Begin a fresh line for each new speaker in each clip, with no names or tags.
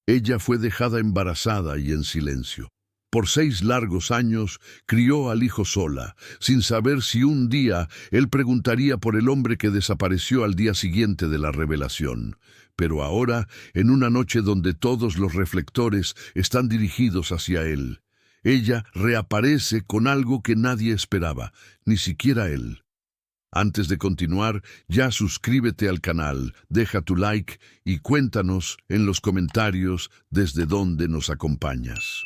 Ella fue dejada embarazada y en silencio. Por 6 largos años crió al hijo sola, sin saber si un día él preguntaría por el hombre que desapareció al día siguiente de la revelación. Pero ahora, en una noche donde todos los reflectores están dirigidos hacia él, ella reaparece con algo que nadie esperaba, ni siquiera él. Antes de continuar, ya suscríbete al canal, deja tu like y cuéntanos en los comentarios desde dónde nos acompañas.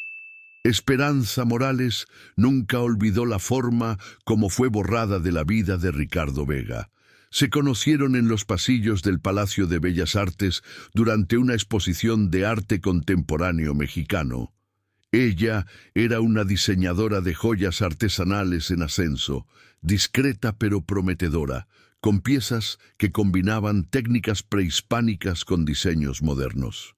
Esperanza Morales nunca olvidó la forma como fue borrada de la vida de Ricardo Vega. Se conocieron en los pasillos del Palacio de Bellas Artes durante una exposición de arte contemporáneo mexicano. Ella era una diseñadora de joyas artesanales en ascenso, discreta pero prometedora, con piezas que combinaban técnicas prehispánicas con diseños modernos.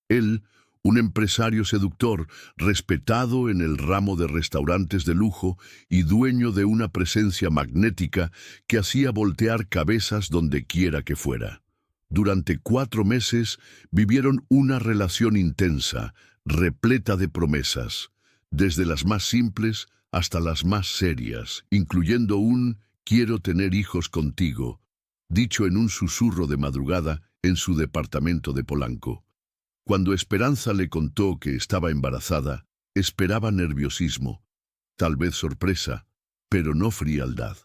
Él, un empresario seductor, respetado en el ramo de restaurantes de lujo y dueño de una presencia magnética que hacía voltear cabezas donde quiera que fuera. Durante 4 meses vivieron una relación intensa, repleta de promesas, desde las más simples hasta las más serias, incluyendo un «quiero tener hijos contigo», dicho en un susurro de madrugada en su departamento de Polanco. Cuando Esperanza le contó que estaba embarazada, esperaba nerviosismo, tal vez sorpresa, pero no frialdad.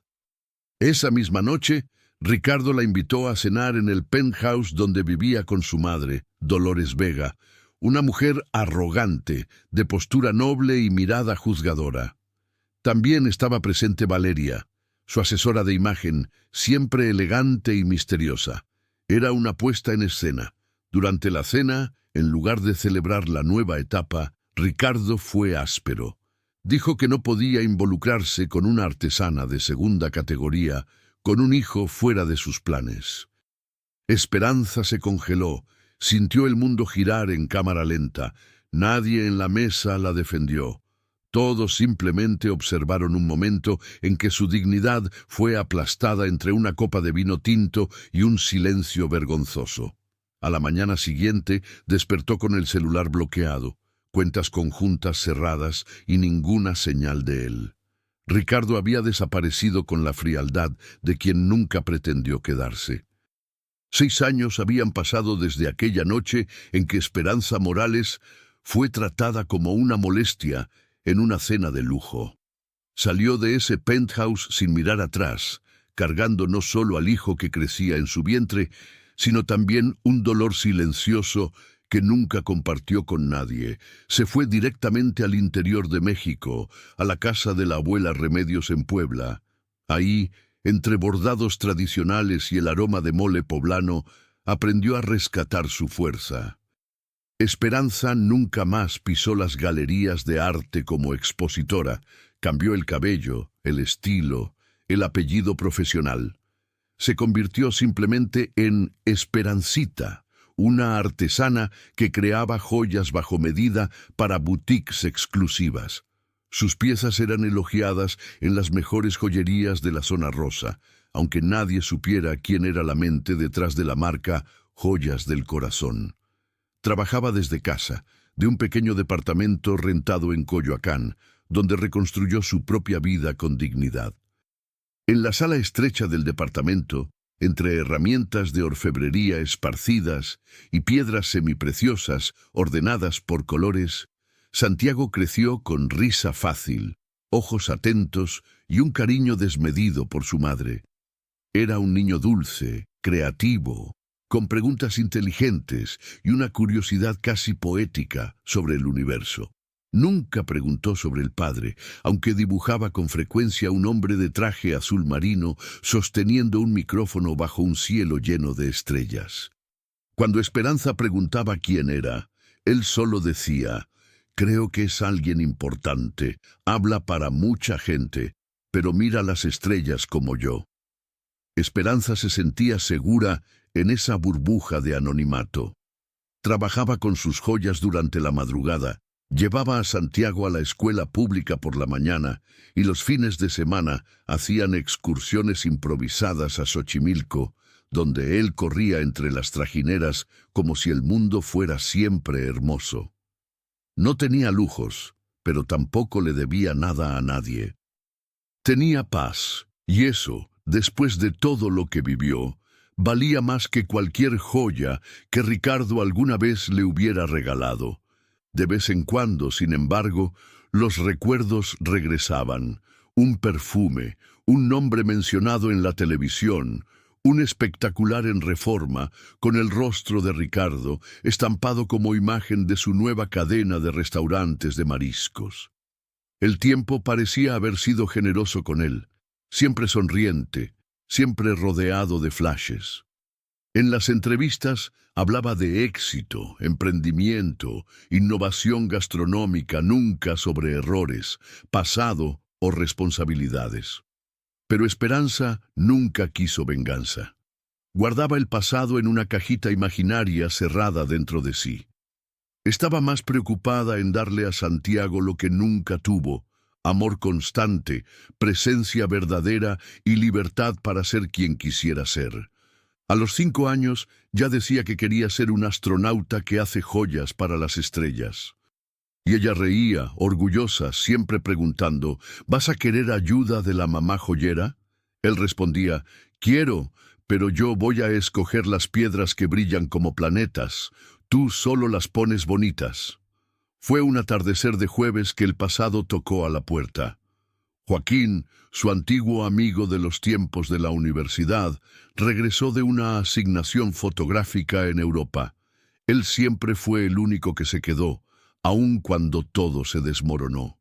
Esa misma noche, Ricardo la invitó a cenar en el penthouse donde vivía con su madre, Dolores Vega, una mujer arrogante, de postura noble y mirada juzgadora. También estaba presente Valeria, su asesora de imagen, siempre elegante y misteriosa. Era una puesta en escena. Durante la cena, en lugar de celebrar la nueva etapa, Ricardo fue áspero. Dijo que no podía involucrarse con una artesana de segunda categoría, con un hijo fuera de sus planes. Esperanza se congeló, sintió el mundo girar en cámara lenta. Nadie en la mesa la defendió. Todos simplemente observaron un momento en que su dignidad fue aplastada entre una copa de vino tinto y un silencio vergonzoso. A la mañana siguiente despertó con el celular bloqueado, cuentas conjuntas cerradas y ninguna señal de él. Ricardo había desaparecido con la frialdad de quien nunca pretendió quedarse. 6 años habían pasado desde aquella noche en que Esperanza Morales fue tratada como una molestia en una cena de lujo. Salió de ese penthouse sin mirar atrás, cargando no solo al hijo que crecía en su vientre, sino también un dolor silencioso que nunca compartió con nadie. Se fue directamente al interior de México, a la casa de la abuela Remedios en Puebla. Ahí, entre bordados tradicionales y el aroma de mole poblano, aprendió a rescatar su fuerza. Esperanza nunca más pisó las galerías de arte como expositora. Cambió el cabello, el estilo, el apellido profesional. Se convirtió simplemente en Esperancita, una artesana que creaba joyas bajo medida para boutiques exclusivas. Sus piezas eran elogiadas en las mejores joyerías de la zona rosa, aunque nadie supiera quién era la mente detrás de la marca Joyas del Corazón. Trabajaba desde casa, de un pequeño departamento rentado en Coyoacán, donde reconstruyó su propia vida con dignidad. En la sala estrecha del departamento, entre herramientas de orfebrería esparcidas y piedras semipreciosas ordenadas por colores, Santiago creció con risa fácil, ojos atentos y un cariño desmedido por su madre. Era un niño dulce, creativo, con preguntas inteligentes y una curiosidad casi poética sobre el universo. Nunca preguntó sobre el padre, aunque dibujaba con frecuencia un hombre de traje azul marino sosteniendo un micrófono bajo un cielo lleno de estrellas. Cuando Esperanza preguntaba quién era, él solo decía: «Creo que es alguien importante, habla para mucha gente, pero mira las estrellas como yo». Esperanza se sentía segura en esa burbuja de anonimato. Trabajaba con sus joyas durante la madrugada, llevaba a Santiago a la escuela pública por la mañana y los fines de semana hacían excursiones improvisadas a Xochimilco, donde él corría entre las trajineras como si el mundo fuera siempre hermoso. No tenía lujos, pero tampoco le debía nada a nadie. Tenía paz, y eso, después de todo lo que vivió, valía más que cualquier joya que Ricardo alguna vez le hubiera regalado. De vez en cuando, sin embargo, los recuerdos regresaban. Un perfume, un nombre mencionado en la televisión, un espectacular en Reforma, con el rostro de Ricardo, estampado como imagen de su nueva cadena de restaurantes de mariscos. El tiempo parecía haber sido generoso con él, siempre sonriente, siempre rodeado de flashes. En las entrevistas hablaba de éxito, emprendimiento, innovación gastronómica, nunca sobre errores, pasado o responsabilidades. Pero Esperanza nunca quiso venganza. Guardaba el pasado en una cajita imaginaria cerrada dentro de sí. Estaba más preocupada en darle a Santiago lo que nunca tuvo: amor constante, presencia verdadera y libertad para ser quien quisiera ser. A los 5 años ya decía que quería ser un astronauta que hace joyas para las estrellas. Y ella reía, orgullosa, siempre preguntando: ¿vas a querer ayuda de la mamá joyera? Él respondía: quiero, pero yo voy a escoger las piedras que brillan como planetas. Tú solo las pones bonitas. Fue un atardecer de jueves que el pasado tocó a la puerta. Joaquín, su antiguo amigo de los tiempos de la universidad, regresó de una asignación fotográfica en Europa. Él siempre fue el único que se quedó, aun cuando todo se desmoronó.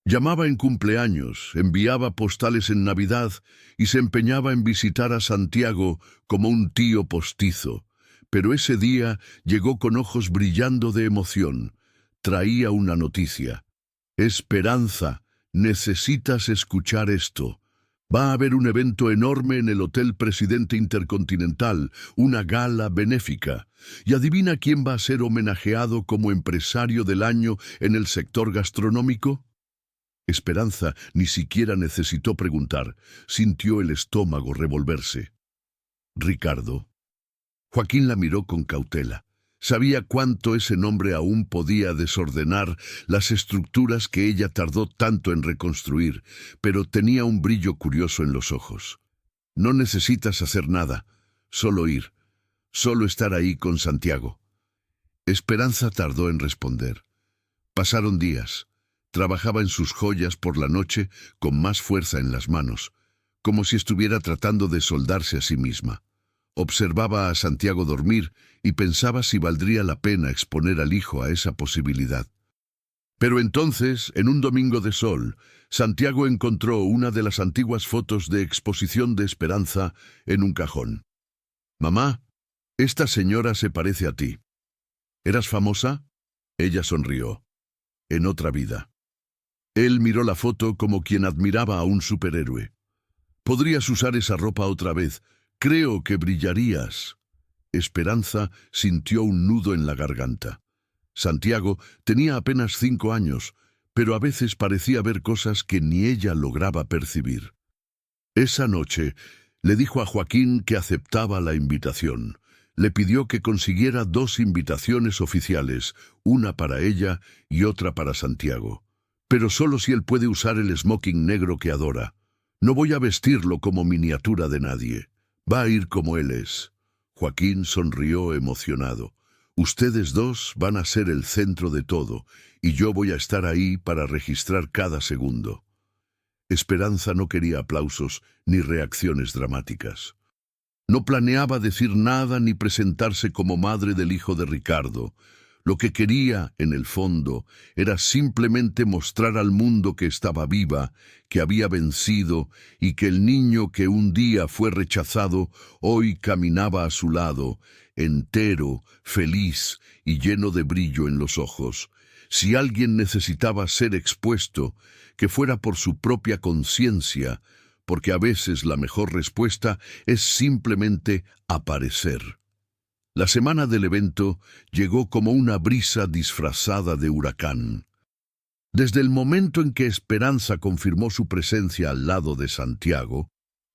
Llamaba en cumpleaños, enviaba postales en Navidad y se empeñaba en visitar a Santiago como un tío postizo. Pero ese día llegó con ojos brillando de emoción. Traía una noticia. Esperanza, necesitas escuchar esto. Va a haber un evento enorme en el Hotel Presidente Intercontinental, una gala benéfica. Y adivina quién va a ser homenajeado como empresario del año en el sector gastronómico. Esperanza ni siquiera necesitó preguntar, sintió el estómago revolverse. Ricardo. Joaquín la miró con cautela. Sabía cuánto ese nombre aún podía desordenar las estructuras que ella tardó tanto en reconstruir, pero tenía un brillo curioso en los ojos. No necesitas hacer nada, solo ir, solo estar ahí con Santiago. Esperanza tardó en responder. Pasaron días. Trabajaba en sus joyas por la noche con más fuerza en las manos, como si estuviera tratando de soldarse a sí misma. Observaba a Santiago dormir y pensaba si valdría la pena exponer al hijo a esa posibilidad. Pero entonces, en un domingo de sol, Santiago encontró una de las antiguas fotos de exposición de Esperanza en un cajón. «Mamá, esta señora se parece a ti. ¿Eras famosa?» Ella sonrió. «En otra vida». Él miró la foto como quien admiraba a un superhéroe. «Podrías usar esa ropa otra vez. Creo que brillarías». Esperanza sintió un nudo en la garganta. Santiago tenía apenas 5 años, pero a veces parecía ver cosas que ni ella lograba percibir. Esa noche le dijo a Joaquín que aceptaba la invitación. Le pidió que consiguiera 2 invitaciones oficiales, una para ella y otra para Santiago. Pero solo si él puede usar el smoking negro que adora. No voy a vestirlo como miniatura de nadie. Va a ir como él es. Joaquín sonrió emocionado. Ustedes 2 van a ser el centro de todo, y yo voy a estar ahí para registrar cada segundo. Esperanza no quería aplausos ni reacciones dramáticas. No planeaba decir nada ni presentarse como madre del hijo de Ricardo. Lo que quería, en el fondo, era simplemente mostrar al mundo que estaba viva, que había vencido y que el niño que un día fue rechazado hoy caminaba a su lado, entero, feliz y lleno de brillo en los ojos. Si alguien necesitaba ser expuesto, que fuera por su propia conciencia, porque a veces la mejor respuesta es simplemente aparecer. La semana del evento llegó como una brisa disfrazada de huracán. Desde el momento en que Esperanza confirmó su presencia al lado de Santiago,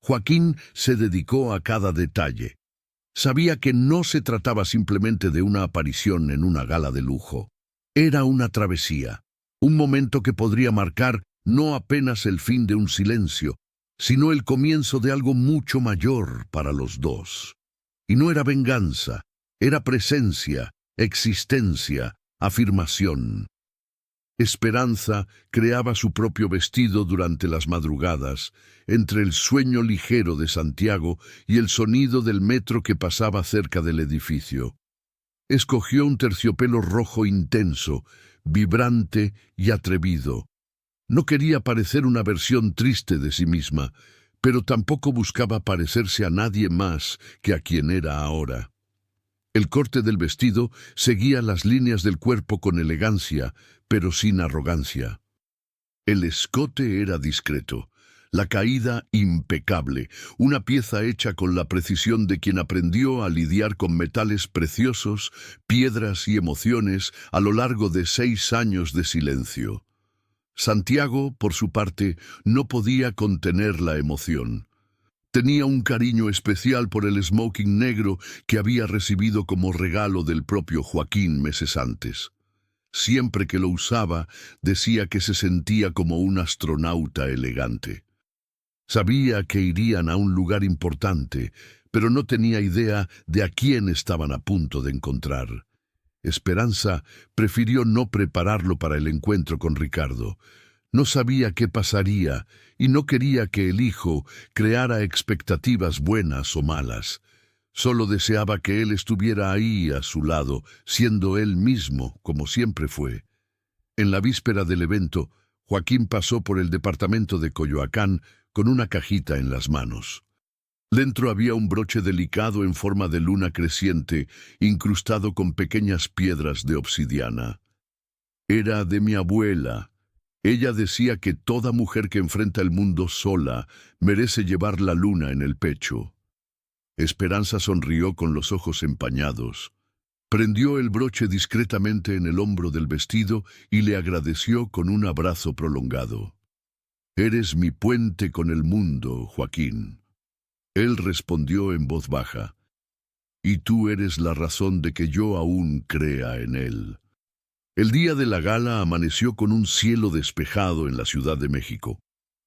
Joaquín se dedicó a cada detalle. Sabía que no se trataba simplemente de una aparición en una gala de lujo. Era una travesía, un momento que podría marcar no apenas el fin de un silencio, sino el comienzo de algo mucho mayor para los dos. Y no era venganza, era presencia, existencia, afirmación. Esperanza creaba su propio vestido durante las madrugadas, entre el sueño ligero de Santiago y el sonido del metro que pasaba cerca del edificio. Escogió un terciopelo rojo intenso, vibrante y atrevido. No quería parecer una versión triste de sí misma, pero tampoco buscaba parecerse a nadie más que a quien era ahora. El corte del vestido seguía las líneas del cuerpo con elegancia, pero sin arrogancia. El escote era discreto, la caída impecable, una pieza hecha con la precisión de quien aprendió a lidiar con metales preciosos, piedras y emociones a lo largo de 6 años de silencio. Santiago, por su parte, no podía contener la emoción. Tenía un cariño especial por el smoking negro que había recibido como regalo del propio Joaquín meses antes. Siempre que lo usaba, decía que se sentía como un astronauta elegante. Sabía que irían a un lugar importante, pero no tenía idea de a quién estaban a punto de encontrar. Esperanza prefirió no prepararlo para el encuentro con Ricardo. No sabía qué pasaría y no quería que el hijo creara expectativas buenas o malas. Solo deseaba que él estuviera ahí a su lado, siendo él mismo, como siempre fue. En la víspera del evento, Joaquín pasó por el departamento de Coyoacán con una cajita en las manos. Dentro había un broche delicado en forma de luna creciente, incrustado con pequeñas piedras de obsidiana. Era de mi abuela. Ella decía que toda mujer que enfrenta el mundo sola merece llevar la luna en el pecho. Esperanza sonrió con los ojos empañados. Prendió el broche discretamente en el hombro del vestido y le agradeció con un abrazo prolongado. «Eres mi puente con el mundo, Joaquín». Él respondió en voz baja. «Y tú eres la razón de que yo aún crea en él». El día de la gala amaneció con un cielo despejado en la Ciudad de México.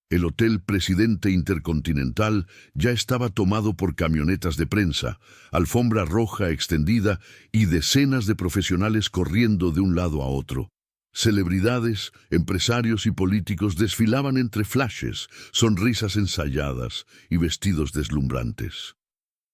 El Hotel Presidente Intercontinental ya estaba tomado por camionetas de prensa, alfombra roja extendida y decenas de profesionales corriendo de un lado a otro. Celebridades, empresarios y políticos desfilaban entre flashes, sonrisas ensayadas y vestidos deslumbrantes.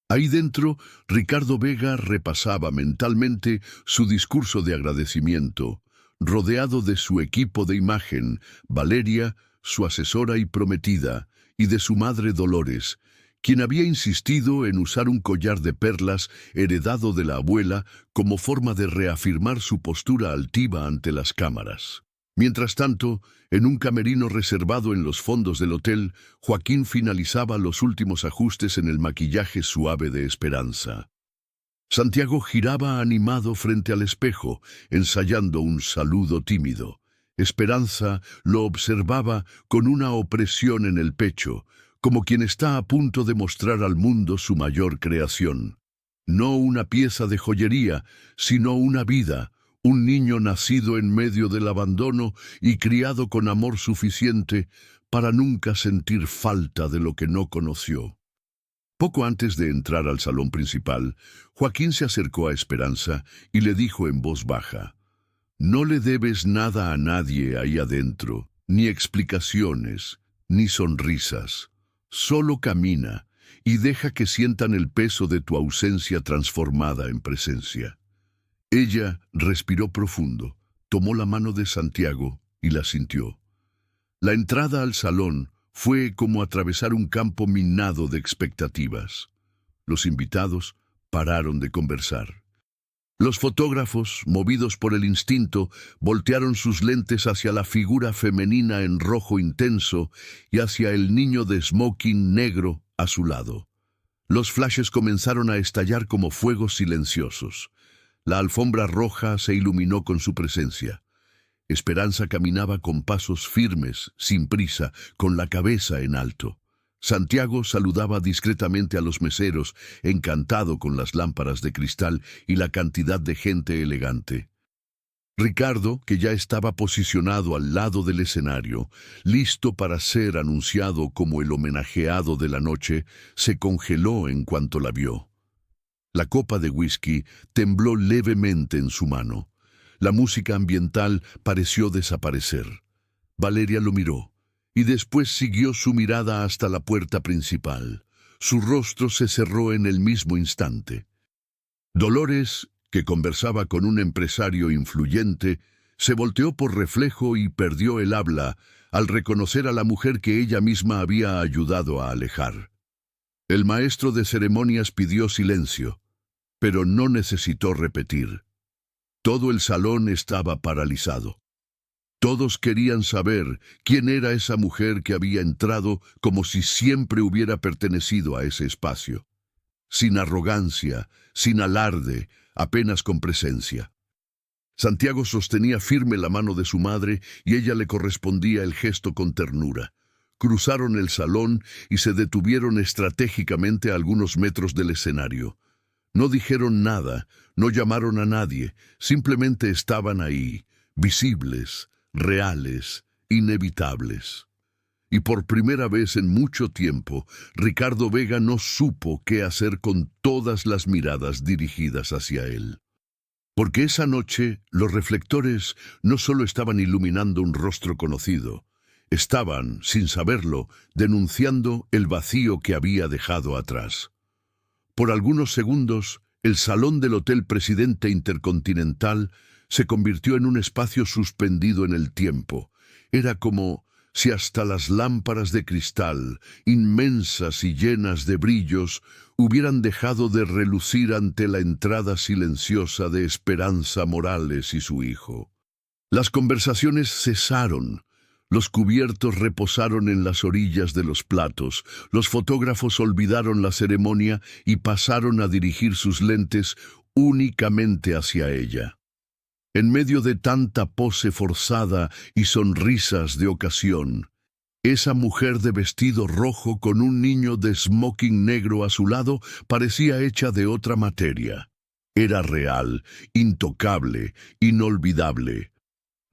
Ahí dentro, Ricardo Vega repasaba mentalmente su discurso de agradecimiento, rodeado de su equipo de imagen, Valeria, su asesora y prometida, y de su madre Dolores, quien había insistido en usar un collar de perlas heredado de la abuela como forma de reafirmar su postura altiva ante las cámaras. Mientras tanto, en un camerino reservado en los fondos del hotel, Joaquín finalizaba los últimos ajustes en el maquillaje suave de Esperanza. Santiago giraba animado frente al espejo, ensayando un saludo tímido. Esperanza lo observaba con una opresión en el pecho, como quien está a punto de mostrar al mundo su mayor creación. No una pieza de joyería, sino una vida, un niño nacido en medio del abandono y criado con amor suficiente para nunca sentir falta de lo que no conoció. Poco antes de entrar al salón principal, Joaquín se acercó a Esperanza y le dijo en voz baja: «No le debes nada a nadie ahí adentro, ni explicaciones, ni sonrisas. Solo camina y deja que sientan el peso de tu ausencia transformada en presencia». Ella respiró profundo, tomó la mano de Santiago y la sintió. La entrada al salón fue como atravesar un campo minado de expectativas. Los invitados pararon de conversar. Los fotógrafos, movidos por el instinto, voltearon sus lentes hacia la figura femenina en rojo intenso y hacia el niño de smoking negro a su lado. Los flashes comenzaron a estallar como fuegos silenciosos. La alfombra roja se iluminó con su presencia. Esperanza caminaba con pasos firmes, sin prisa, con la cabeza en alto. Santiago saludaba discretamente a los meseros, encantado con las lámparas de cristal y la cantidad de gente elegante. Ricardo, que ya estaba posicionado al lado del escenario, listo para ser anunciado como el homenajeado de la noche, se congeló en cuanto la vio. La copa de whisky tembló levemente en su mano. La música ambiental pareció desaparecer. Valeria lo miró, y después siguió su mirada hasta la puerta principal. Su rostro se cerró en el mismo instante. Dolores, que conversaba con un empresario influyente, se volteó por reflejo y perdió el habla al reconocer a la mujer que ella misma había ayudado a alejar. El maestro de ceremonias pidió silencio, pero no necesitó repetir. Todo el salón estaba paralizado. Todos querían saber quién era esa mujer que había entrado como si siempre hubiera pertenecido a ese espacio. Sin arrogancia, sin alarde, apenas con presencia. Santiago sostenía firme la mano de su madre y ella le correspondía el gesto con ternura. Cruzaron el salón y se detuvieron estratégicamente a algunos metros del escenario. No dijeron nada, no llamaron a nadie, simplemente estaban ahí, visibles, reales, inevitables. Y por primera vez en mucho tiempo, Ricardo Vega no supo qué hacer con todas las miradas dirigidas hacia él. Porque esa noche los reflectores no solo estaban iluminando un rostro conocido, estaban, sin saberlo, denunciando el vacío que había dejado atrás. Por algunos segundos, el salón del Hotel Presidente Intercontinental se convirtió en un espacio suspendido en el tiempo. Era como si hasta las lámparas de cristal, inmensas y llenas de brillos, hubieran dejado de relucir ante la entrada silenciosa de Esperanza Morales y su hijo. Las conversaciones cesaron. Los cubiertos reposaron en las orillas de los platos, los fotógrafos olvidaron la ceremonia y pasaron a dirigir sus lentes únicamente hacia ella. En medio de tanta pose forzada y sonrisas de ocasión, esa mujer de vestido rojo con un niño de smoking negro a su lado parecía hecha de otra materia. Era real, intocable, inolvidable.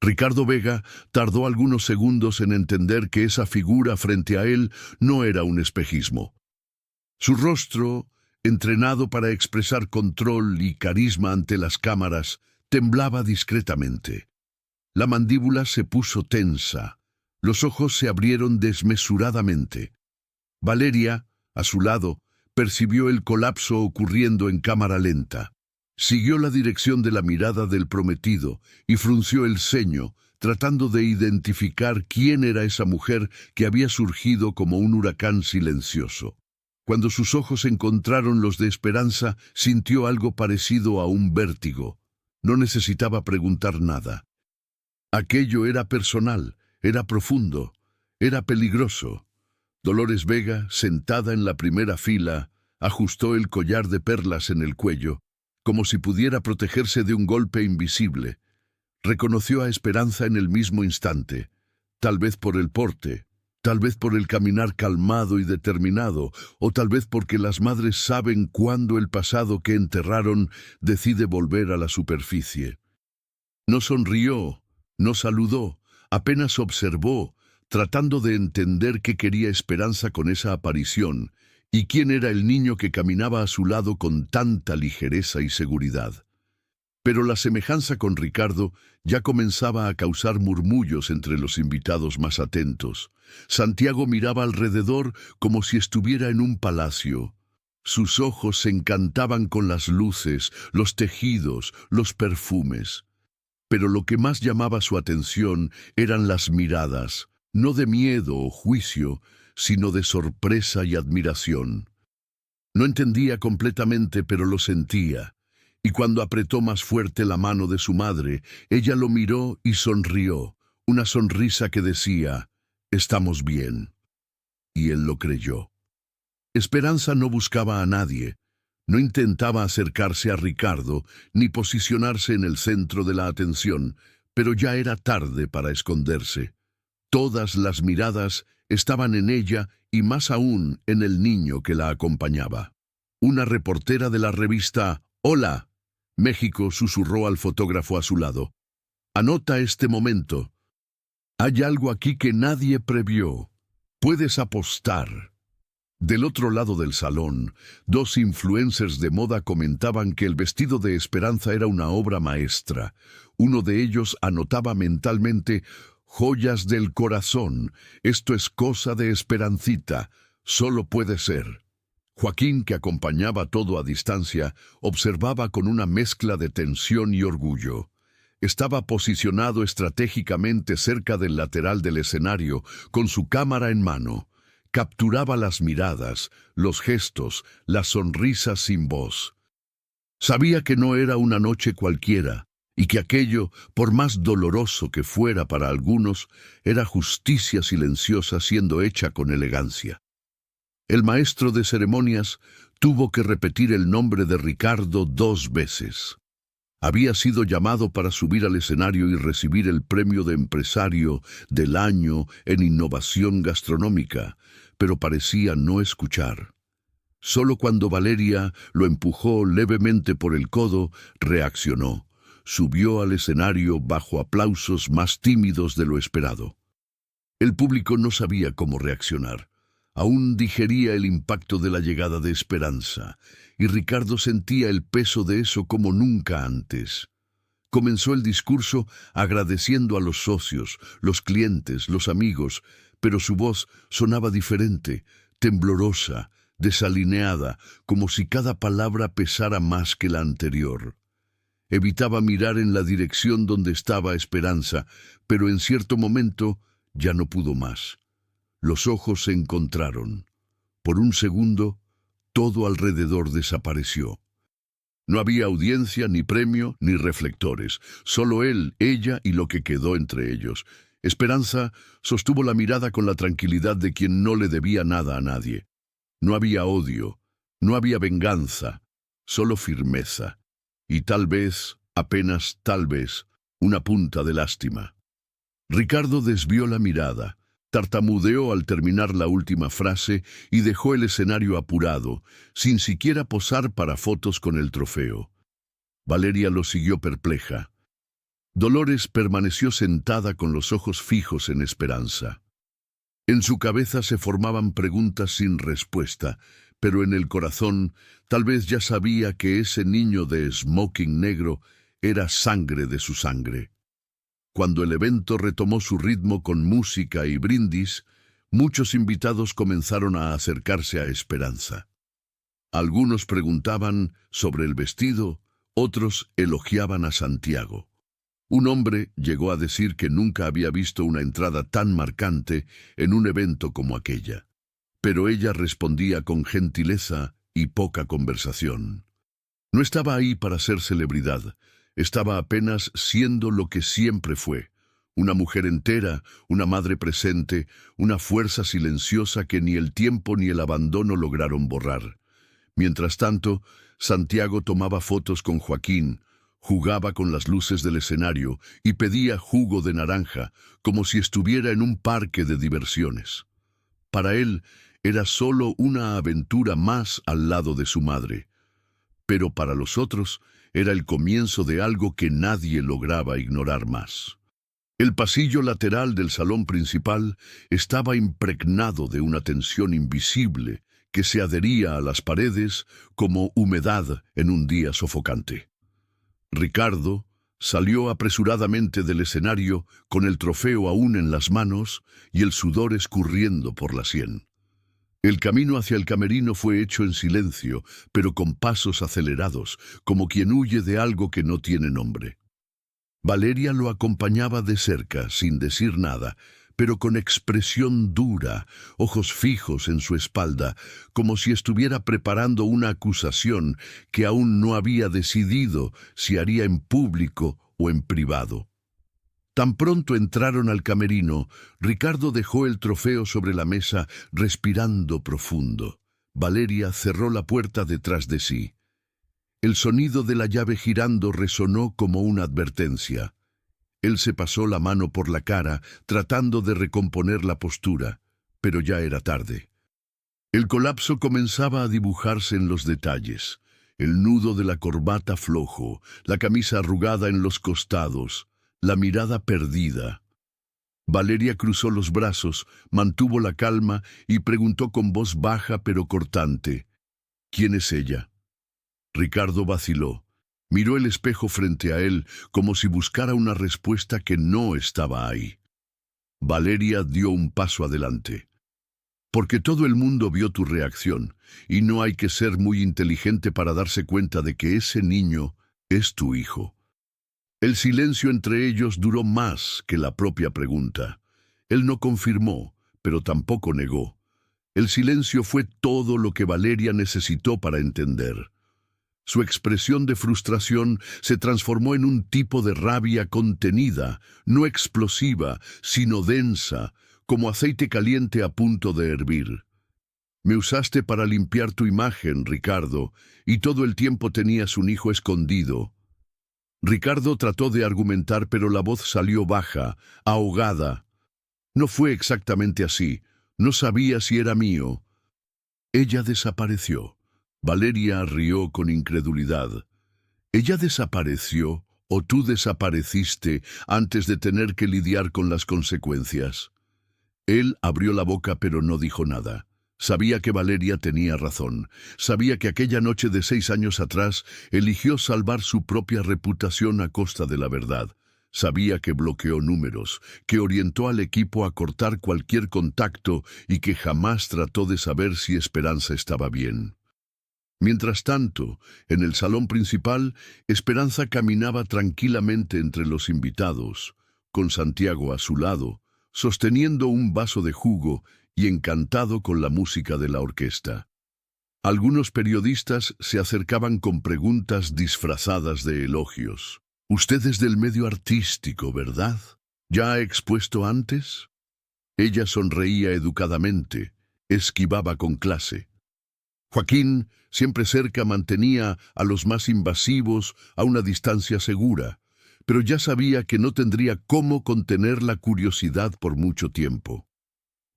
Ricardo Vega tardó algunos segundos en entender que esa figura frente a él no era un espejismo. Su rostro, entrenado para expresar control y carisma ante las cámaras, temblaba discretamente. La mandíbula se puso tensa, los ojos se abrieron desmesuradamente. Valeria, a su lado, percibió el colapso ocurriendo en cámara lenta. Siguió la dirección de la mirada del prometido y frunció el ceño, tratando de identificar quién era esa mujer que había surgido como un huracán silencioso. Cuando sus ojos encontraron los de Esperanza, sintió algo parecido a un vértigo. No necesitaba preguntar nada. Aquello era personal, era profundo, era peligroso. Dolores Vega, sentada en la primera fila, ajustó el collar de perlas en el cuello, como si pudiera protegerse de un golpe invisible. Reconoció a Esperanza en el mismo instante, tal vez por el porte, tal vez por el caminar calmado y determinado, o tal vez porque las madres saben cuándo el pasado que enterraron decide volver a la superficie. No sonrió, no saludó, apenas observó, tratando de entender qué quería Esperanza con esa aparición, y quién era el niño que caminaba a su lado con tanta ligereza y seguridad. Pero la semejanza con Ricardo ya comenzaba a causar murmullos entre los invitados más atentos. Santiago miraba alrededor como si estuviera en un palacio. Sus ojos se encantaban con las luces, los tejidos, los perfumes. Pero lo que más llamaba su atención eran las miradas, no de miedo o juicio, sino de sorpresa y admiración. No entendía completamente, pero lo sentía. Y cuando apretó más fuerte la mano de su madre, ella lo miró y sonrió, una sonrisa que decía, «Estamos bien». Y él lo creyó. Esperanza no buscaba a nadie, no intentaba acercarse a Ricardo, ni posicionarse en el centro de la atención, pero ya era tarde para esconderse. Todas las miradas estaban en ella y más aún en el niño que la acompañaba. Una reportera de la revista Hola, México susurró al fotógrafo a su lado. Anota este momento. Hay algo aquí que nadie previó. Puedes apostar. Del otro lado del salón, dos influencers de moda comentaban que el vestido de Esperanza era una obra maestra. Uno de ellos anotaba mentalmente: joyas del corazón, esto es cosa de Esperancita, solo puede ser. Joaquín, que acompañaba todo a distancia, observaba con una mezcla de tensión y orgullo. Estaba posicionado estratégicamente cerca del lateral del escenario, con su cámara en mano. Capturaba las miradas, los gestos, las sonrisas sin voz. Sabía que no era una noche cualquiera, y que aquello, por más doloroso que fuera para algunos, era justicia silenciosa siendo hecha con elegancia. El maestro de ceremonias tuvo que repetir el nombre de Ricardo 2 veces. Había sido llamado para subir al escenario y recibir el premio de empresario del año en innovación gastronómica, pero parecía no escuchar. Solo cuando Valeria lo empujó levemente por el codo, reaccionó. Subió al escenario bajo aplausos más tímidos de lo esperado. El público no sabía cómo reaccionar. Aún digería el impacto de la llegada de Esperanza, y Ricardo sentía el peso de eso como nunca antes. Comenzó el discurso agradeciendo a los socios, los clientes, los amigos, pero su voz sonaba diferente, temblorosa, desalineada, como si cada palabra pesara más que la anterior. Evitaba mirar en la dirección donde estaba Esperanza, pero en cierto momento ya no pudo más. Los ojos se encontraron. Por un segundo, todo alrededor desapareció. No había audiencia, ni premio, ni reflectores. Solo él, ella y lo que quedó entre ellos. Esperanza sostuvo la mirada con la tranquilidad de quien no le debía nada a nadie. No había odio, no había venganza, solo firmeza. Y tal vez, apenas tal vez, una punta de lástima. Ricardo desvió la mirada. Tartamudeó al terminar la última frase y dejó el escenario apurado, sin siquiera posar para fotos con el trofeo. Valeria lo siguió perpleja. Dolores permaneció sentada con los ojos fijos en Esperanza. En su cabeza se formaban preguntas sin respuesta, pero en el corazón tal vez ya sabía que ese niño de smoking negro era sangre de su sangre. Cuando el evento retomó su ritmo con música y brindis, muchos invitados comenzaron a acercarse a Esperanza. Algunos preguntaban sobre el vestido, otros elogiaban a Santiago. Un hombre llegó a decir que nunca había visto una entrada tan marcante en un evento como aquella. Pero ella respondía con gentileza y poca conversación. No estaba ahí para ser celebridad. Estaba apenas siendo lo que siempre fue, una mujer entera, una madre presente, una fuerza silenciosa que ni el tiempo ni el abandono lograron borrar. Mientras tanto, Santiago tomaba fotos con Joaquín, jugaba con las luces del escenario y pedía jugo de naranja, como si estuviera en un parque de diversiones. Para él, era solo una aventura más al lado de su madre. Pero para los otros, era el comienzo de algo que nadie lograba ignorar más. El pasillo lateral del salón principal estaba impregnado de una tensión invisible que se adhería a las paredes como humedad en un día sofocante. Ricardo salió apresuradamente del escenario con el trofeo aún en las manos y el sudor escurriendo por la sien. El camino hacia el camerino fue hecho en silencio, pero con pasos acelerados, como quien huye de algo que no tiene nombre. Valeria lo acompañaba de cerca, sin decir nada, pero con expresión dura, ojos fijos en su espalda, como si estuviera preparando una acusación que aún no había decidido si haría en público o en privado. Tan pronto entraron al camerino, Ricardo dejó el trofeo sobre la mesa, respirando profundo. Valeria cerró la puerta detrás de sí. El sonido de la llave girando resonó como una advertencia. Él se pasó la mano por la cara, tratando de recomponer la postura. pero ya era tarde. El colapso comenzaba a dibujarse en los detalles. El nudo de la corbata flojo, la camisa arrugada en los costados, la mirada perdida. Valeria cruzó los brazos, mantuvo la calma y preguntó con voz baja pero cortante: ¿Quién es ella? Ricardo vaciló. Miró el espejo frente a él como si buscara una respuesta que no estaba ahí. Valeria dio un paso adelante. Porque todo el mundo vio tu reacción, y no hay que ser muy inteligente para darse cuenta de que ese niño es tu hijo. El silencio entre ellos duró más que la propia pregunta. Él no confirmó, pero tampoco negó. El silencio fue todo lo que Valeria necesitó para entender. Su expresión de frustración se transformó en un tipo de rabia contenida, no explosiva, sino densa, como aceite caliente a punto de hervir. Me usaste para limpiar tu imagen, Ricardo, y todo el tiempo tenías un hijo escondido. Ricardo trató de argumentar, pero la voz salió baja, ahogada. No fue exactamente así. No sabía si era mío. Ella desapareció. Valeria rió con incredulidad. ¿Ella desapareció o tú desapareciste antes de tener que lidiar con las consecuencias? Él abrió la boca pero no dijo nada. Sabía que Valeria tenía razón. Sabía que aquella noche de 6 años atrás eligió salvar su propia reputación a costa de la verdad. Sabía que bloqueó números, que orientó al equipo a cortar cualquier contacto y que jamás trató de saber si Esperanza estaba bien. Mientras tanto, en el salón principal, Esperanza caminaba tranquilamente entre los invitados, con Santiago a su lado, sosteniendo un vaso de jugo y encantado con la música de la orquesta. Algunos periodistas se acercaban con preguntas disfrazadas de elogios. «Usted es del medio artístico, ¿verdad? ¿Ya ha expuesto antes?» Ella sonreía educadamente, esquivaba con clase. Joaquín, siempre cerca, mantenía a los más invasivos a una distancia segura, pero ya sabía que no tendría cómo contener la curiosidad por mucho tiempo.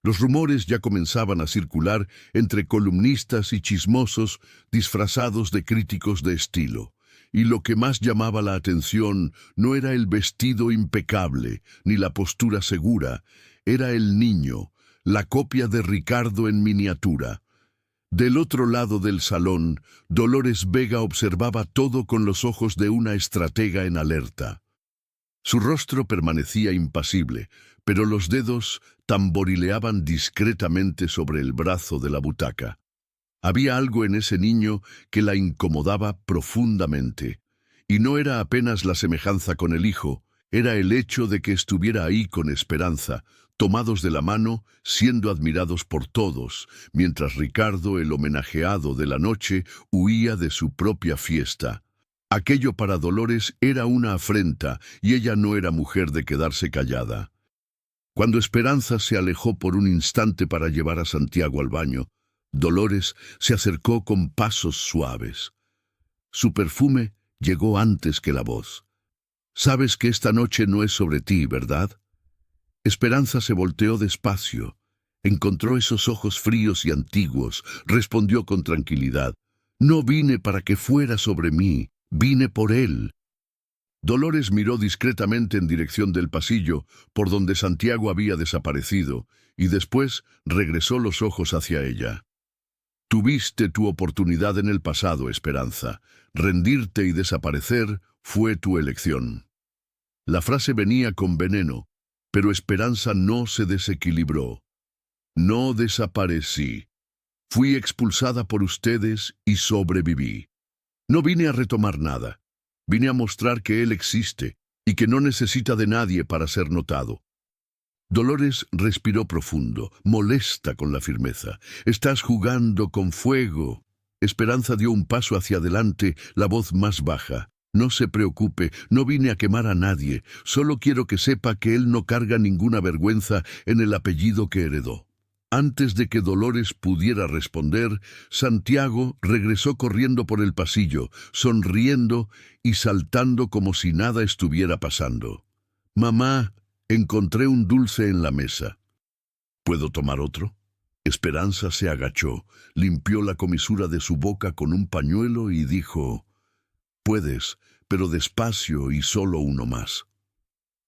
Los rumores ya comenzaban a circular entre columnistas y chismosos disfrazados de críticos de estilo, y lo que más llamaba la atención no era el vestido impecable ni la postura segura, era el niño, la copia de Ricardo en miniatura. Del otro lado del salón, Dolores Vega observaba todo con los ojos de una estratega en alerta. Su rostro permanecía impasible, pero los dedos tamborileaban discretamente sobre el brazo de la butaca. Había algo en ese niño que la incomodaba profundamente, y no era apenas la semejanza con el hijo, era el hecho de que estuviera ahí con Esperanza, tomados de la mano, siendo admirados por todos, mientras Ricardo, el homenajeado de la noche, huía de su propia fiesta. Aquello para Dolores era una afrenta, y ella no era mujer de quedarse callada. Cuando Esperanza se alejó por un instante para llevar a Santiago al baño, Dolores se acercó con pasos suaves. Su perfume llegó antes que la voz. «Sabes que esta noche no es sobre ti, ¿verdad?» Esperanza se volteó despacio. Encontró esos ojos fríos y antiguos. Respondió con tranquilidad. «No vine para que fuera sobre mí. Vine por él». Dolores miró discretamente en dirección del pasillo, por donde Santiago había desaparecido, y después regresó los ojos hacia ella. «Tuviste tu oportunidad en el pasado, Esperanza. Rendirte y desaparecer fue tu elección». La frase venía con veneno, pero Esperanza no se desequilibró. «No desaparecí. Fui expulsada por ustedes y sobreviví. No vine a retomar nada. Vine a mostrar que él existe y que no necesita de nadie para ser notado». Dolores respiró profundo, molesta con la firmeza. «Estás jugando con fuego». Esperanza dio un paso hacia adelante, la voz más baja. «No se preocupe, no vine a quemar a nadie. Solo quiero que sepa que él no carga ninguna vergüenza en el apellido que heredó». Antes de que Dolores pudiera responder, Santiago regresó corriendo por el pasillo, sonriendo y saltando como si nada estuviera pasando. «Mamá, encontré un dulce en la mesa». ¿Puedo tomar otro? Esperanza se agachó, limpió la comisura de su boca con un pañuelo y dijo: «Puedes, pero despacio y solo uno más».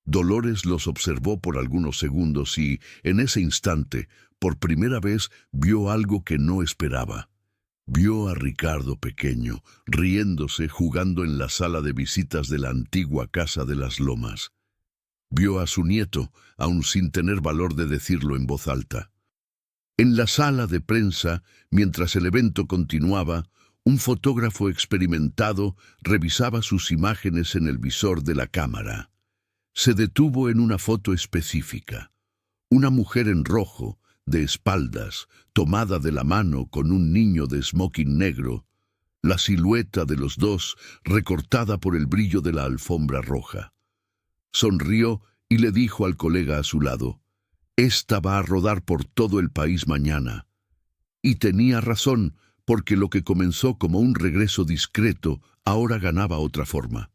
Dolores los observó por algunos segundos y, en ese instante, por primera vez vio algo que no esperaba. Vio a Ricardo pequeño, riéndose, jugando en la sala de visitas de la antigua casa de las Lomas. Vio a su nieto, aun sin tener valor de decirlo en voz alta. En la sala de prensa, mientras el evento continuaba, un fotógrafo experimentado revisaba sus imágenes en el visor de la cámara. Se detuvo en una foto específica. Una mujer en rojo, de espaldas, tomada de la mano con un niño de smoking negro, la silueta de los dos recortada por el brillo de la alfombra roja. Sonrió y le dijo al colega a su lado: «Esta va a rodar por todo el país mañana». Y tenía razón, porque lo que comenzó como un regreso discreto ahora ganaba otra forma.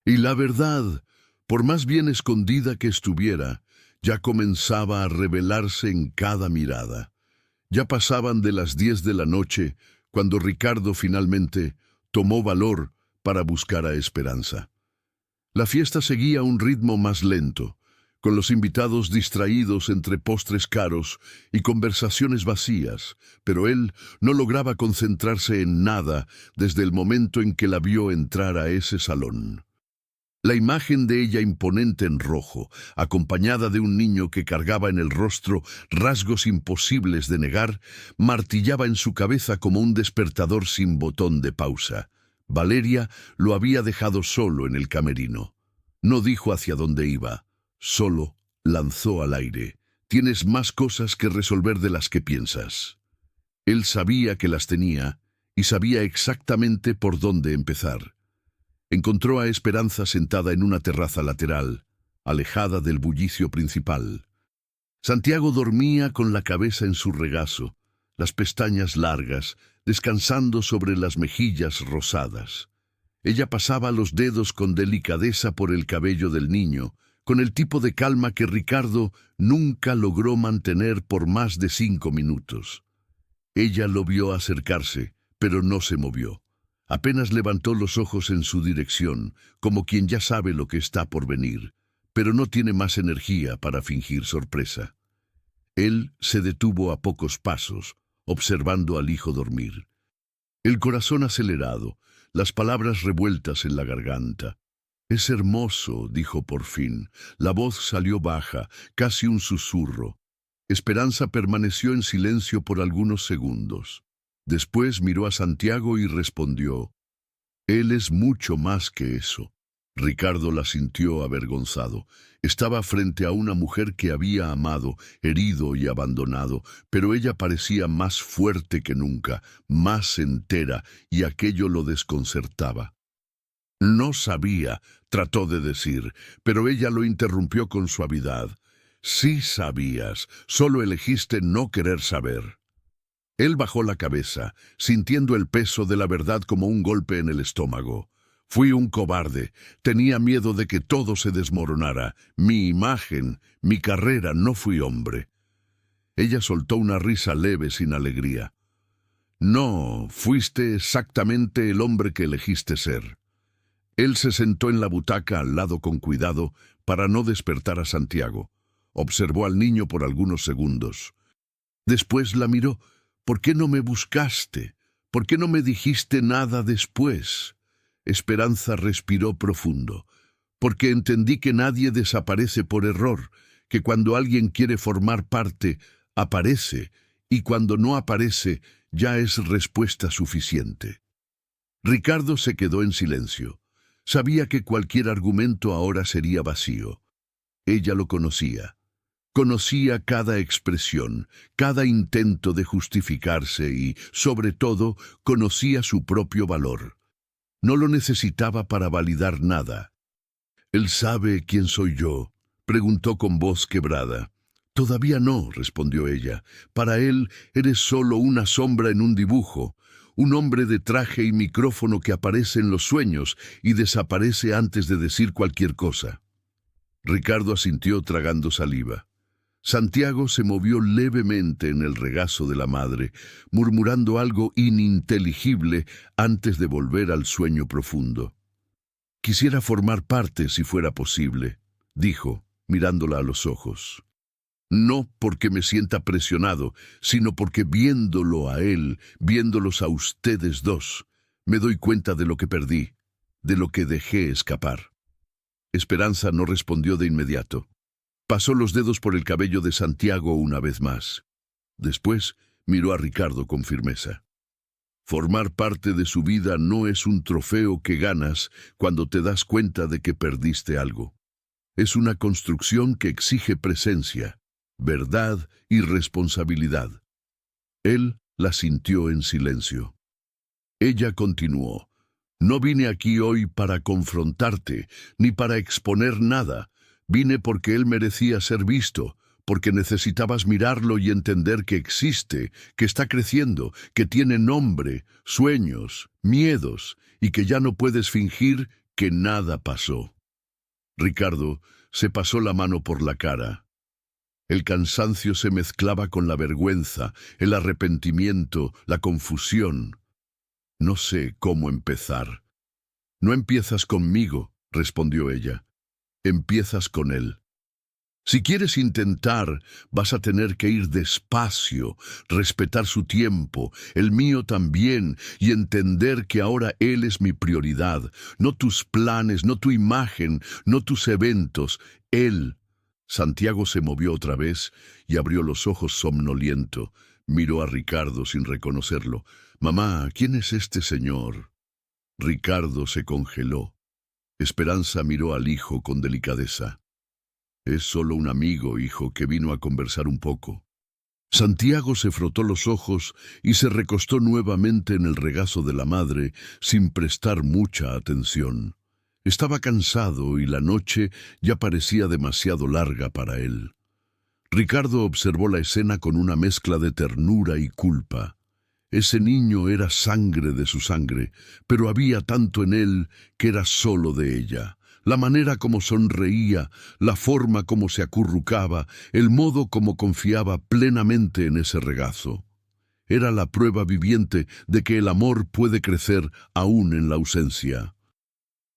Y la verdad, por más bien escondida que estuviera, ya comenzaba a revelarse en cada mirada. Ya pasaban de las 10 de la noche cuando Ricardo finalmente tomó valor para buscar a Esperanza. La fiesta seguía un ritmo más lento, con los invitados distraídos entre postres caros y conversaciones vacías, pero él no lograba concentrarse en nada desde el momento en que la vio entrar a ese salón. La imagen de ella imponente en rojo, acompañada de un niño que cargaba en el rostro rasgos imposibles de negar, martillaba en su cabeza como un despertador sin botón de pausa. Valeria lo había dejado solo en el camerino. No dijo hacia dónde iba, solo lanzó al aire: «Tienes más cosas que resolver de las que piensas». Él sabía que las tenía y sabía exactamente por dónde empezar. Encontró a Esperanza sentada en una terraza lateral, alejada del bullicio principal. Santiago dormía con la cabeza en su regazo, las pestañas largas, descansando sobre las mejillas rosadas. Ella pasaba los dedos con delicadeza por el cabello del niño, con el tipo de calma que Ricardo nunca logró mantener por más de 5 minutos. Ella lo vio acercarse, pero no se movió. Apenas levantó los ojos en su dirección, como quien ya sabe lo que está por venir, pero no tiene más energía para fingir sorpresa. Él se detuvo a pocos pasos, observando al hijo dormir. El corazón acelerado, las palabras revueltas en la garganta. «Es hermoso», dijo por fin. La voz salió baja, casi un susurro. Esperanza permaneció en silencio por algunos segundos. Después miró a Santiago y respondió: «Él es mucho más que eso». Ricardo la sintió avergonzado. Estaba frente a una mujer que había amado, herido y abandonado, pero ella parecía más fuerte que nunca, más entera, y aquello lo desconcertaba. «No sabía», trató de decir, pero ella lo interrumpió con suavidad. «Sí sabías, solo elegiste no querer saber». Él bajó la cabeza, sintiendo el peso de la verdad como un golpe en el estómago. «Fui un cobarde, tenía miedo de que todo se desmoronara. Mi imagen, mi carrera, no fui hombre». Ella soltó una risa leve sin alegría. «No, fuiste exactamente el hombre que elegiste ser». Él se sentó en la butaca al lado con cuidado para no despertar a Santiago. Observó al niño por algunos segundos. Después la miró. «¿Por qué no me buscaste? ¿Por qué no me dijiste nada después?» Esperanza respiró profundo. «Porque entendí que nadie desaparece por error, que cuando alguien quiere formar parte, aparece, y cuando no aparece, ya es respuesta suficiente». Ricardo se quedó en silencio. Sabía que cualquier argumento ahora sería vacío. Ella lo conocía. Conocía cada expresión, cada intento de justificarse y, sobre todo, conocía su propio valor. No lo necesitaba para validar nada. «¿Él sabe quién soy yo?», preguntó con voz quebrada. «Todavía no», respondió ella. «Para él eres solo una sombra en un dibujo, un hombre de traje y micrófono que aparece en los sueños y desaparece antes de decir cualquier cosa». Ricardo asintió tragando saliva. Santiago se movió levemente en el regazo de la madre, murmurando algo ininteligible antes de volver al sueño profundo. «Quisiera formar parte si fuera posible», dijo, mirándola a los ojos. «No porque me sienta presionado, sino porque viéndolo a él, viéndolos a ustedes dos, me doy cuenta de lo que perdí, de lo que dejé escapar». Esperanza no respondió de inmediato. Pasó los dedos por el cabello de Santiago una vez más. Después miró a Ricardo con firmeza. Formar parte de su vida no es un trofeo que ganas cuando te das cuenta de que perdiste algo. Es una construcción que exige presencia, verdad y responsabilidad. Él la sintió en silencio. Ella continuó. «No vine aquí hoy para confrontarte, ni para exponer nada. Vine porque él merecía ser visto, porque necesitabas mirarlo y entender que existe, que está creciendo, que tiene nombre, sueños, miedos, y que ya no puedes fingir que nada pasó». Ricardo se pasó la mano por la cara. El cansancio se mezclaba con la vergüenza, el arrepentimiento, la confusión. «No sé cómo empezar». «No empiezas conmigo», respondió ella. «Empiezas con él. Si quieres intentar, vas a tener que ir despacio, respetar su tiempo, el mío también, y entender que ahora él es mi prioridad, no tus planes, no tu imagen, no tus eventos, él». Santiago se movió otra vez y abrió los ojos somnoliento. Miró a Ricardo sin reconocerlo. «Mamá, ¿quién es este señor?» Ricardo se congeló. Esperanza miró al hijo con delicadeza. «Es solo un amigo, hijo, que vino a conversar un poco». Santiago se frotó los ojos y se recostó nuevamente en el regazo de la madre sin prestar mucha atención. Estaba cansado y la noche ya parecía demasiado larga para él. Ricardo observó la escena con una mezcla de ternura y culpa. Ese niño era sangre de su sangre, pero había tanto en él que era solo de ella. La manera como sonreía, la forma como se acurrucaba, el modo como confiaba plenamente en ese regazo. Era la prueba viviente de que el amor puede crecer aún en la ausencia.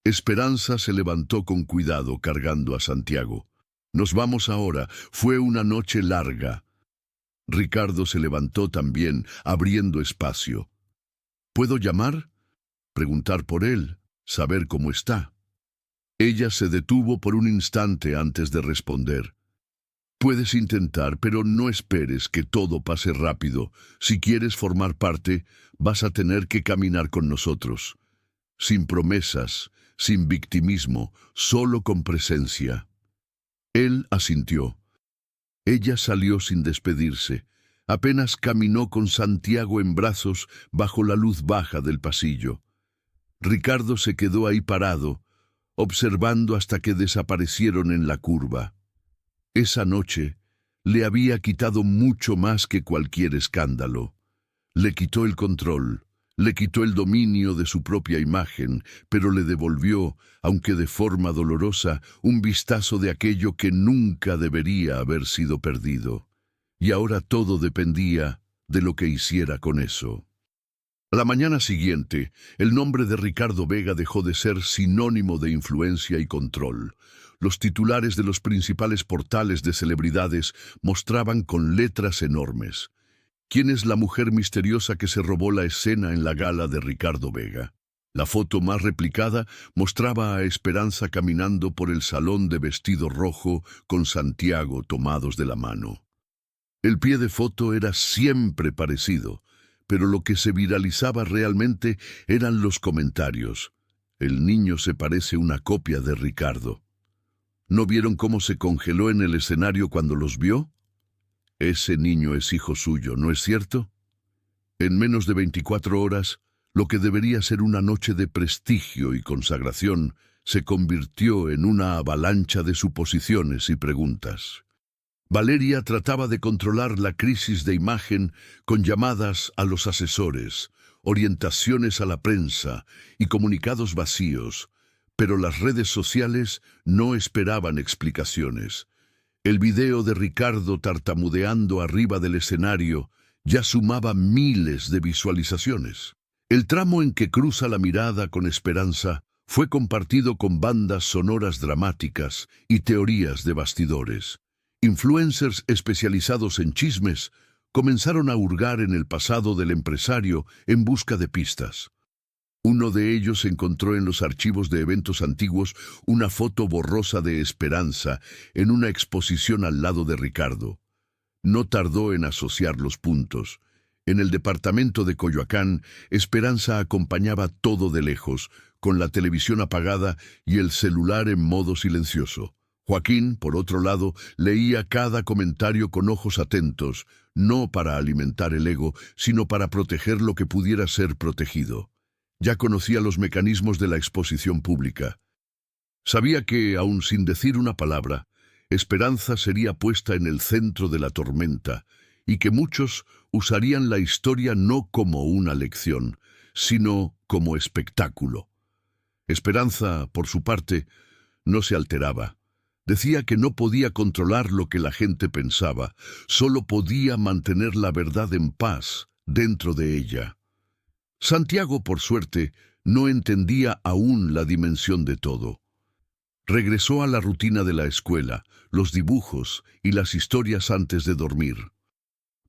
Esperanza se levantó con cuidado cargando a Santiago. «Nos vamos ahora. Fue una noche larga». Ricardo se levantó también, abriendo espacio. «¿Puedo llamar? Preguntar por él, saber cómo está». Ella se detuvo por un instante antes de responder. «Puedes intentar, pero no esperes que todo pase rápido. Si quieres formar parte, vas a tener que caminar con nosotros. Sin promesas, sin victimismo, solo con presencia». Él asintió. Ella salió sin despedirse. Apenas caminó con Santiago en brazos bajo la luz baja del pasillo. Ricardo se quedó ahí parado, observando hasta que desaparecieron en la curva. Esa noche le había quitado mucho más que cualquier escándalo. Le quitó el control, le quitó el dominio de su propia imagen, pero le devolvió, aunque de forma dolorosa, un vistazo de aquello que nunca debería haber sido perdido. Y ahora todo dependía de lo que hiciera con eso. A la mañana siguiente, el nombre de Ricardo Vega dejó de ser sinónimo de influencia y control. Los titulares de los principales portales de celebridades mostraban con letras enormes: «¿Quién es la mujer misteriosa que se robó la escena en la gala de Ricardo Vega?». La foto más replicada mostraba a Esperanza caminando por el salón de vestido rojo con Santiago tomados de la mano. El pie de foto era siempre parecido, pero lo que se viralizaba realmente eran los comentarios. «El niño se parece una copia de Ricardo». ¿No vieron cómo se congeló en el escenario cuando los vio? Ese niño es hijo suyo, ¿no es cierto? En menos de 24 horas, lo que debería ser una noche de prestigio y consagración se convirtió en una avalancha de suposiciones y preguntas. Valeria trataba de controlar la crisis de imagen con llamadas a los asesores, orientaciones a la prensa y comunicados vacíos, pero las redes sociales no esperaban explicaciones. El video de Ricardo tartamudeando arriba del escenario ya sumaba miles de visualizaciones. El tramo en que cruza la mirada con esperanza fue compartido con bandas sonoras dramáticas y teorías de bastidores. Influencers especializados en chismes comenzaron a hurgar en el pasado del empresario en busca de pistas. Uno de ellos encontró en los archivos de eventos antiguos una foto borrosa de Esperanza en una exposición al lado de Ricardo. No tardó en asociar los puntos. En el departamento de Coyoacán, Esperanza acompañaba todo de lejos, con la televisión apagada y el celular en modo silencioso. Joaquín, por otro lado, leía cada comentario con ojos atentos, no para alimentar el ego, sino para proteger lo que pudiera ser protegido. Ya conocía los mecanismos de la exposición pública. Sabía que, aun sin decir una palabra, Esperanza sería puesta en el centro de la tormenta, y que muchos usarían la historia no como una lección, sino como espectáculo. Esperanza, por su parte, no se alteraba. Decía que no podía controlar lo que la gente pensaba, solo podía mantener la verdad en paz dentro de ella. Santiago, por suerte, no entendía aún la dimensión de todo. Regresó a la rutina de la escuela, los dibujos y las historias antes de dormir.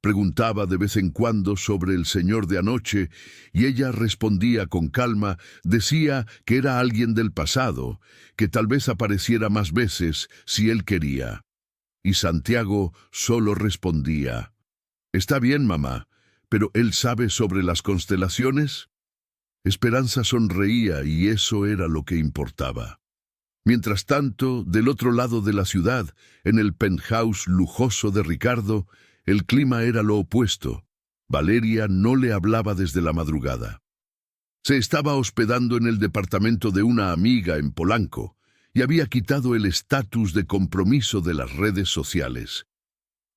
Preguntaba de vez en cuando sobre el señor de anoche y ella respondía con calma, decía que era alguien del pasado, que tal vez apareciera más veces si él quería. Y Santiago solo respondía, «Está bien, mamá, pero ¿él sabe sobre las constelaciones?» Esperanza sonreía y eso era lo que importaba. Mientras tanto, del otro lado de la ciudad, en el penthouse lujoso de Ricardo, el clima era lo opuesto. Valeria no le hablaba desde la madrugada. Se estaba hospedando en el departamento de una amiga en Polanco y había quitado el estatus de compromiso de las redes sociales.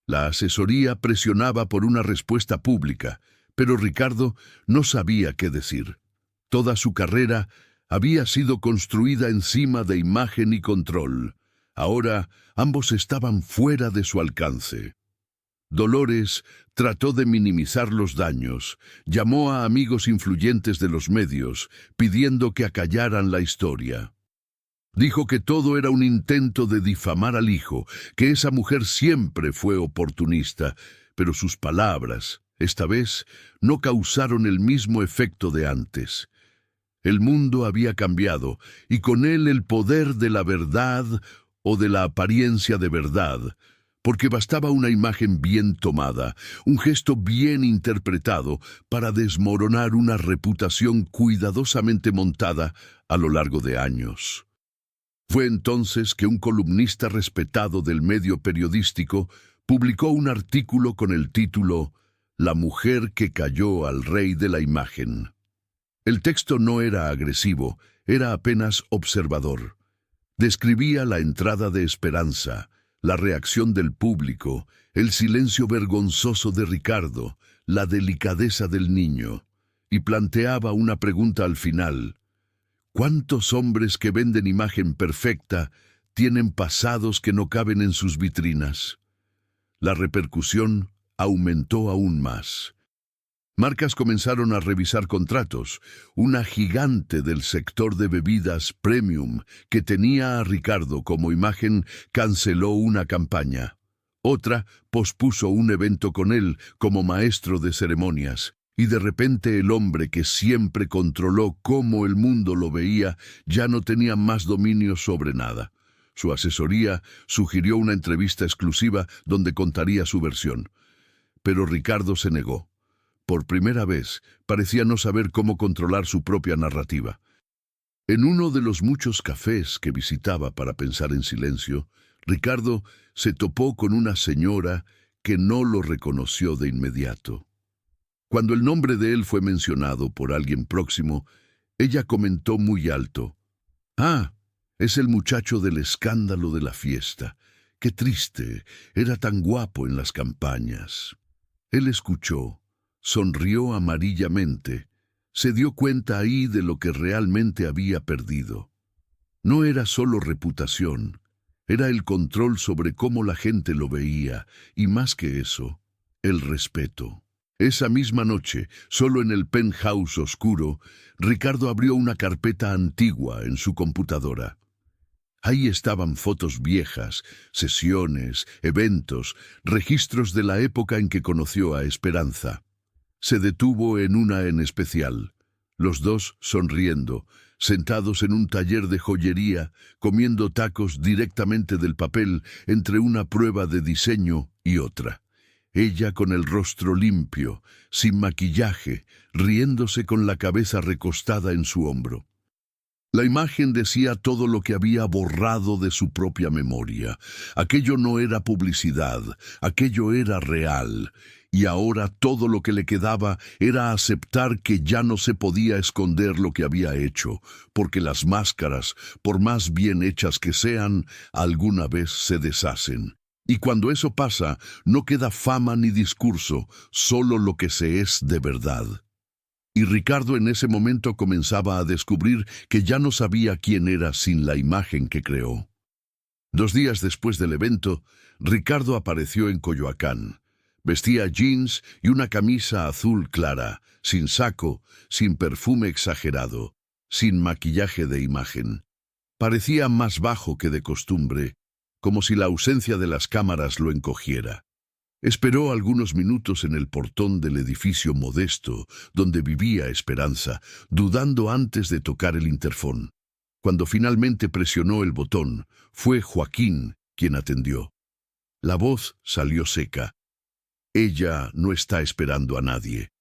La asesoría presionaba por una respuesta pública, pero Ricardo no sabía qué decir. Toda su carrera había sido construida encima de imagen y control. Ahora ambos estaban fuera de su alcance. Dolores trató de minimizar los daños, llamó a amigos influyentes de los medios, pidiendo que acallaran la historia. Dijo que todo era un intento de difamar al hijo, que esa mujer siempre fue oportunista, pero sus palabras, esta vez, no causaron el mismo efecto de antes. El mundo había cambiado, y con él el poder de la verdad o de la apariencia de verdad, porque bastaba una imagen bien tomada, un gesto bien interpretado para desmoronar una reputación cuidadosamente montada a lo largo de años. Fue entonces que un columnista respetado del medio periodístico publicó un artículo con el título «La mujer que cayó al rey de la imagen». El texto no era agresivo, era apenas observador. Describía la entrada de Esperanza, la reacción del público, el silencio vergonzoso de Ricardo, la delicadeza del niño, y planteaba una pregunta al final. ¿Cuántos hombres que venden imagen perfecta tienen pasados que no caben en sus vitrinas? La repercusión aumentó aún más. Marcas comenzaron a revisar contratos. Una gigante del sector de bebidas premium que tenía a Ricardo como imagen canceló una campaña. Otra pospuso un evento con él como maestro de ceremonias. Y de repente el hombre que siempre controló cómo el mundo lo veía ya no tenía más dominio sobre nada. Su asesoría sugirió una entrevista exclusiva donde contaría su versión. Pero Ricardo se negó. Por primera vez, parecía no saber cómo controlar su propia narrativa. En uno de los muchos cafés que visitaba para pensar en silencio, Ricardo se topó con una señora que no lo reconoció de inmediato. Cuando el nombre de él fue mencionado por alguien próximo, ella comentó muy alto: «Ah, es el muchacho del escándalo de la fiesta. Qué triste, era tan guapo en las campañas». Él escuchó. Sonrió amarillamente. Se dio cuenta ahí de lo que realmente había perdido. No era solo reputación, Era el control sobre cómo la gente lo veía, y más que eso, el respeto. Esa misma noche, solo en el penthouse oscuro, Ricardo abrió una carpeta antigua en su computadora. Ahí estaban fotos viejas, sesiones, eventos, registros de la época en que conoció a Esperanza. Se detuvo en una en especial. Los dos sonriendo, sentados en un taller de joyería, comiendo tacos directamente del papel entre una prueba de diseño y otra. Ella con el rostro limpio, sin maquillaje, riéndose con la cabeza recostada en su hombro. La imagen decía todo lo que había borrado de su propia memoria. Aquello no era publicidad, aquello era real. Y ahora todo lo que le quedaba era aceptar que ya no se podía esconder lo que había hecho, porque las máscaras, por más bien hechas que sean, alguna vez se deshacen. Y cuando eso pasa, no queda fama ni discurso, solo lo que se es de verdad. Y Ricardo en ese momento comenzaba a descubrir que ya no sabía quién era sin la imagen que creó. 2 días después del evento, Ricardo apareció en Coyoacán. Vestía jeans y una camisa azul clara, sin saco, sin perfume exagerado, sin maquillaje de imagen. Parecía más bajo que de costumbre, como si la ausencia de las cámaras lo encogiera. Esperó algunos minutos en el portón del edificio modesto donde vivía Esperanza, dudando antes de tocar el interfón. Cuando finalmente presionó el botón, fue Joaquín quien atendió. La voz salió seca. Ella no está esperando a nadie.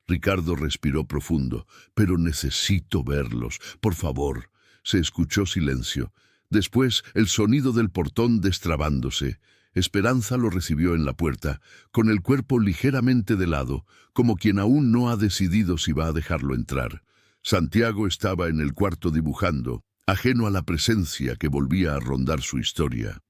Ricardo respiró profundo. Pero necesito verlos, por favor. Se escuchó silencio. Después, el sonido del portón destrabándose. Esperanza lo recibió en la puerta, con el cuerpo ligeramente de lado, como quien aún no ha decidido si va a dejarlo entrar. Santiago estaba en el cuarto dibujando, ajeno a la presencia que volvía a rondar su historia.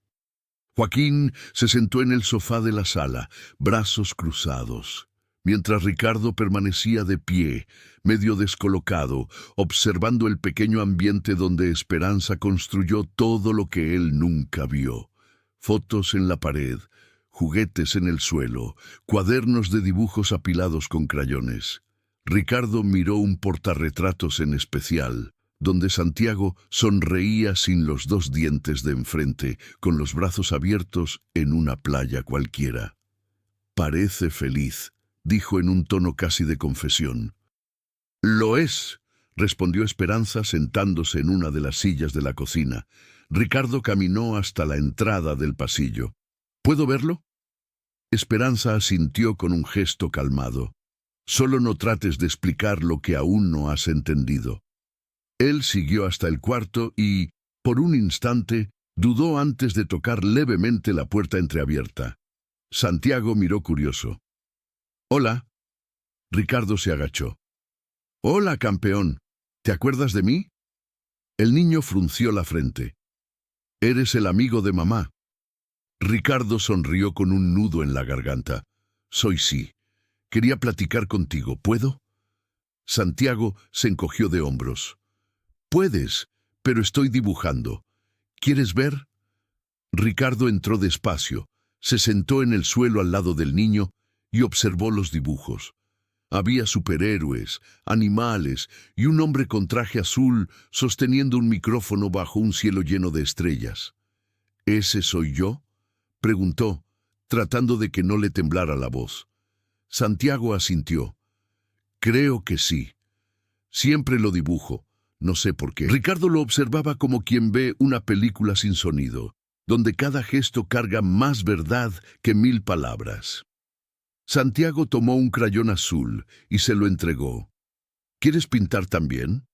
Joaquín se sentó en el sofá de la sala, brazos cruzados, mientras Ricardo permanecía de pie, medio descolocado, observando el pequeño ambiente donde Esperanza construyó todo lo que él nunca vio. Fotos en la pared, juguetes en el suelo, cuadernos de dibujos apilados con crayones. Ricardo miró un portarretratos en especial, donde Santiago sonreía sin los 2 dientes de enfrente, con los brazos abiertos en una playa cualquiera. «Parece feliz», dijo en un tono casi de confesión. «Lo es», respondió Esperanza sentándose en una de las sillas de la cocina. Ricardo caminó hasta la entrada del pasillo. «¿Puedo verlo?» Esperanza asintió con un gesto calmado. «Solo no trates de explicar lo que aún no has entendido». Él siguió hasta el cuarto y, por un instante, dudó antes de tocar levemente la puerta entreabierta. Santiago miró curioso. «Hola». Ricardo se agachó. «Hola, campeón. ¿Te acuerdas de mí?» El niño frunció la frente. «Eres el amigo de mamá». Ricardo sonrió con un nudo en la garganta. «Soy sí. Quería platicar contigo. ¿Puedo?» Santiago se encogió de hombros. «Puedes, pero estoy dibujando. ¿Quieres ver?» Ricardo entró despacio, se sentó en el suelo al lado del niño y observó los dibujos. Había superhéroes, animales y un hombre con traje azul sosteniendo un micrófono bajo un cielo lleno de estrellas. «¿Ese soy yo?», preguntó, tratando de que no le temblara la voz. Santiago asintió. «Creo que sí. Siempre lo dibujo. No sé por qué». Ricardo lo observaba como quien ve una película sin sonido, donde cada gesto carga más verdad que 1000 palabras. Santiago tomó un crayón azul y se lo entregó. «¿Quieres pintar también?»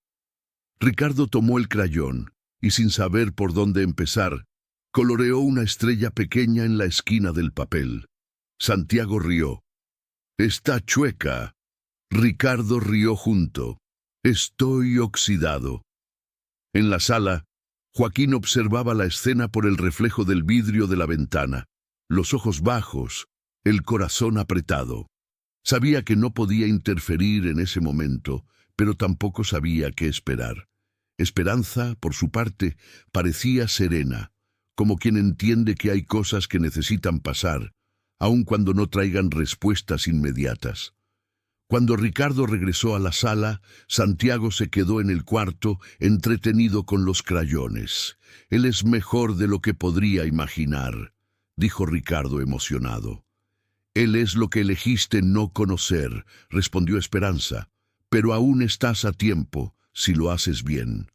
Ricardo tomó el crayón y, sin saber por dónde empezar, coloreó una estrella pequeña en la esquina del papel. Santiago rió. «Está chueca». Ricardo rió junto. «Estoy oxidado». En la sala, Joaquín observaba la escena por el reflejo del vidrio de la ventana, los ojos bajos, el corazón apretado. Sabía que no podía interferir en ese momento, pero tampoco sabía qué esperar. Esperanza, por su parte, parecía serena, como quien entiende que hay cosas que necesitan pasar, aun cuando no traigan respuestas inmediatas. Cuando Ricardo regresó a la sala, Santiago se quedó en el cuarto, entretenido con los crayones. «Él es mejor de lo que podría imaginar», dijo Ricardo emocionado. «Él es lo que elegiste no conocer», respondió Esperanza, «pero aún estás a tiempo, si lo haces bien».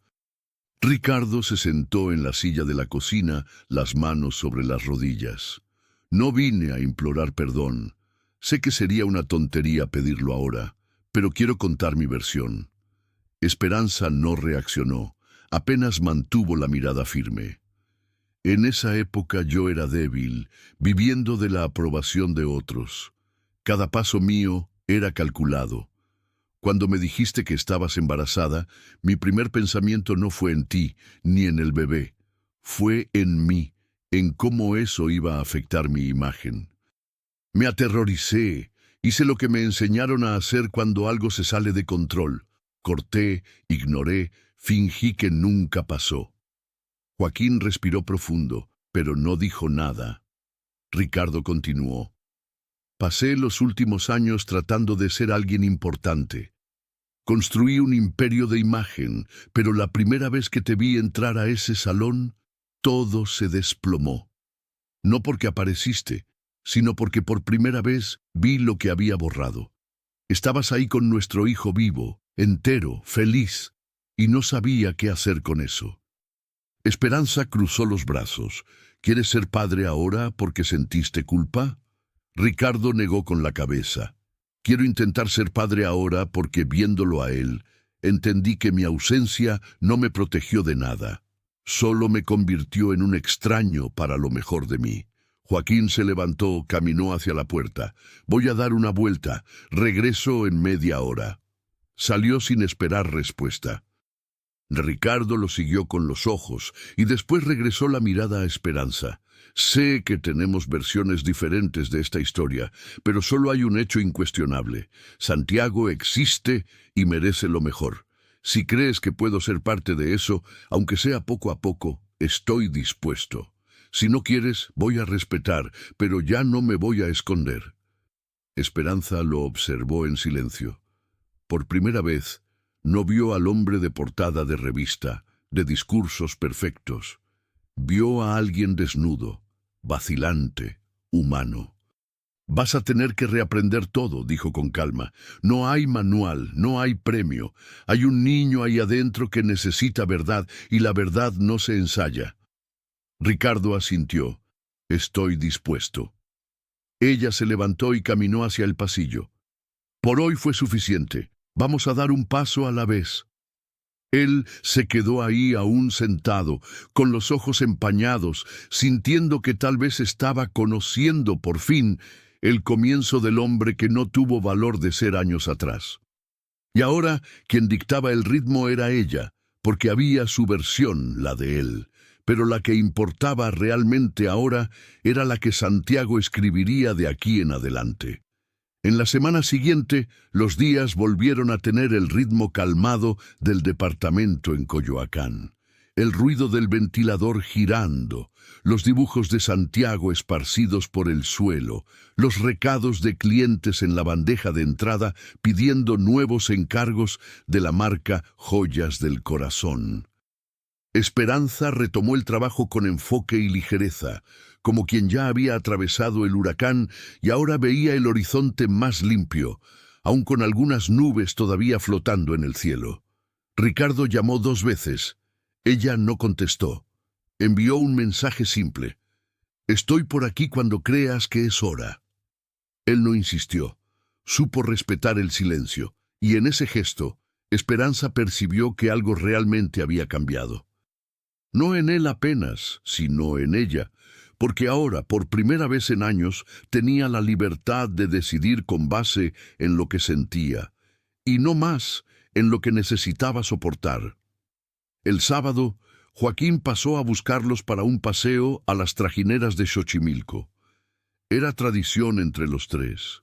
Ricardo se sentó en la silla de la cocina, las manos sobre las rodillas. «No vine a implorar perdón. Sé que sería una tontería pedirlo ahora, pero quiero contar mi versión». Esperanza no reaccionó, apenas mantuvo la mirada firme. «En esa época yo era débil, viviendo de la aprobación de otros. Cada paso mío era calculado. Cuando me dijiste que estabas embarazada, mi primer pensamiento no fue en ti, ni en el bebé. Fue en mí, en cómo eso iba a afectar mi imagen. Me aterroricé, hice lo que me enseñaron a hacer cuando algo se sale de control. Corté, ignoré, fingí que nunca pasó». Joaquín respiró profundo, pero no dijo nada. Ricardo continuó. «Pasé los últimos años tratando de ser alguien importante. Construí un imperio de imagen, pero la primera vez que te vi entrar a ese salón, todo se desplomó. No porque apareciste, sino porque por primera vez vi lo que había borrado. Estabas ahí con nuestro hijo vivo, entero, feliz, y no sabía qué hacer con eso». Esperanza cruzó los brazos. «¿Quieres ser padre ahora porque sentiste culpa?» Ricardo negó con la cabeza. «Quiero intentar ser padre ahora porque, viéndolo a él, entendí que mi ausencia no me protegió de nada. Solo me convirtió en un extraño para lo mejor de mí». Joaquín se levantó, caminó hacia la puerta. «Voy a dar una vuelta. Regreso en media hora». Salió sin esperar respuesta. Ricardo lo siguió con los ojos y después regresó la mirada a Esperanza. «Sé que tenemos versiones diferentes de esta historia, pero solo hay un hecho incuestionable. Santiago existe y merece lo mejor. Si crees que puedo ser parte de eso, aunque sea poco a poco, estoy dispuesto. Si no quieres, voy a respetar, pero ya no me voy a esconder». Esperanza lo observó en silencio. Por primera vez, no vio al hombre de portada de revista, de discursos perfectos. Vio a alguien desnudo, vacilante, humano. «Vas a tener que reaprender todo», dijo con calma. «No hay manual, no hay premio. Hay un niño ahí adentro que necesita verdad, y la verdad no se ensaya». Ricardo asintió. «Estoy dispuesto». Ella se levantó y caminó hacia el pasillo. «Por hoy fue suficiente. Vamos a dar un paso a la vez». Él se quedó ahí aún sentado, con los ojos empañados, sintiendo que tal vez estaba conociendo por fin el comienzo del hombre que no tuvo valor de ser años atrás. Y ahora quien dictaba el ritmo era ella, porque había su versión, la de él. Pero la que importaba realmente ahora era la que Santiago escribiría de aquí en adelante. En la semana siguiente, los días volvieron a tener el ritmo calmado del departamento en Coyoacán. El ruido del ventilador girando, los dibujos de Santiago esparcidos por el suelo, los recados de clientes en la bandeja de entrada pidiendo nuevos encargos de la marca Joyas del Corazón. Esperanza retomó el trabajo con enfoque y ligereza, como quien ya había atravesado el huracán y ahora veía el horizonte más limpio, aun con algunas nubes todavía flotando en el cielo. Ricardo llamó 2 veces. Ella no contestó. Envió un mensaje simple. «Estoy por aquí cuando creas que es hora». Él no insistió. Supo respetar el silencio, y en ese gesto, Esperanza percibió que algo realmente había cambiado. No en él apenas, sino en ella, porque ahora, por primera vez en años, tenía la libertad de decidir con base en lo que sentía, y no más en lo que necesitaba soportar. El sábado, Joaquín pasó a buscarlos para un paseo a las trajineras de Xochimilco. Era tradición entre los 3.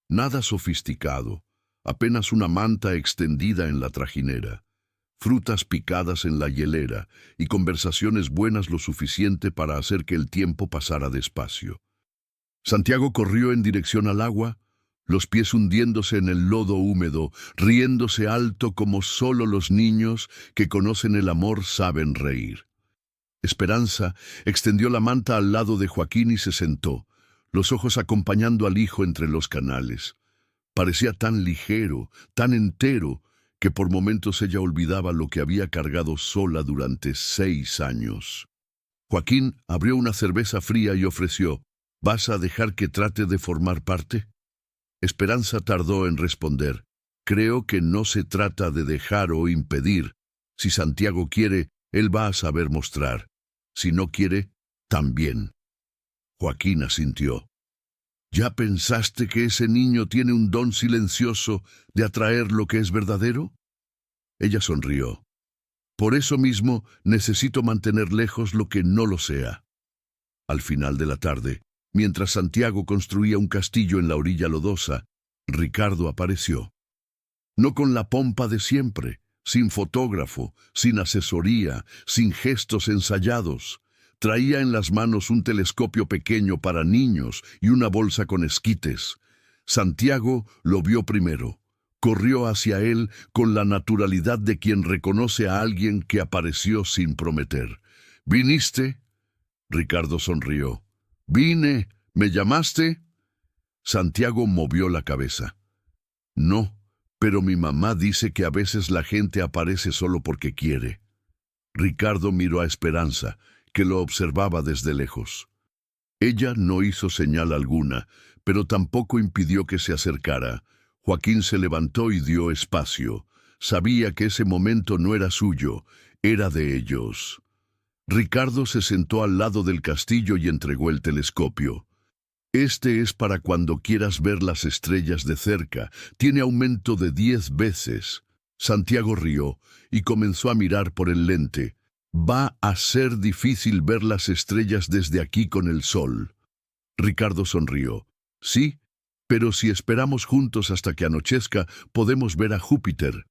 Nada sofisticado, apenas una manta extendida en la trajinera. frutas picadas en la hielera y conversaciones buenas lo suficiente para hacer que el tiempo pasara despacio. Santiago corrió en dirección al agua, los pies hundiéndose en el lodo húmedo, riéndose alto como solo los niños que conocen el amor saben reír. Esperanza extendió la manta al lado de Joaquín y se sentó, los ojos acompañando al hijo entre los canales. Parecía tan ligero, tan entero, que por momentos ella olvidaba lo que había cargado sola durante 6 años. Joaquín abrió una cerveza fría y ofreció: ¿vas a dejar que trate de formar parte? Esperanza tardó en responder: creo que no se trata de dejar o impedir. Si Santiago quiere, él va a saber mostrar. Si no quiere, también. Joaquín asintió. ¿Ya pensaste que ese niño tiene un don silencioso de atraer lo que es verdadero? Ella sonrió. Por eso mismo necesito mantener lejos lo que no lo sea. Al final de la tarde, mientras Santiago construía un castillo en la orilla lodosa, Ricardo apareció. No con la pompa de siempre, sin fotógrafo, sin asesoría, sin gestos ensayados. Traía en las manos un telescopio pequeño para niños y una bolsa con esquites. Santiago lo vio primero. Corrió hacia él con la naturalidad de quien reconoce a alguien que apareció sin prometer. ¿Viniste? Ricardo sonrió. «Vine. ¿Me llamaste?» Santiago movió la cabeza. «No, pero mi mamá dice que a veces la gente aparece solo porque quiere». Ricardo miró a Esperanza, que lo observaba desde lejos. Ella no hizo señal alguna, pero tampoco impidió que se acercara. Joaquín se levantó y dio espacio. Sabía que ese momento no era suyo, era de ellos. Ricardo se sentó al lado del castillo y entregó el telescopio. «Este es para cuando quieras ver las estrellas de cerca. Tiene aumento de 10 veces». Santiago rió y comenzó a mirar por el lente. «Va a ser difícil ver las estrellas desde aquí con el sol». Ricardo sonrió. «Sí, pero si esperamos juntos hasta que anochezca, podemos ver a Júpiter».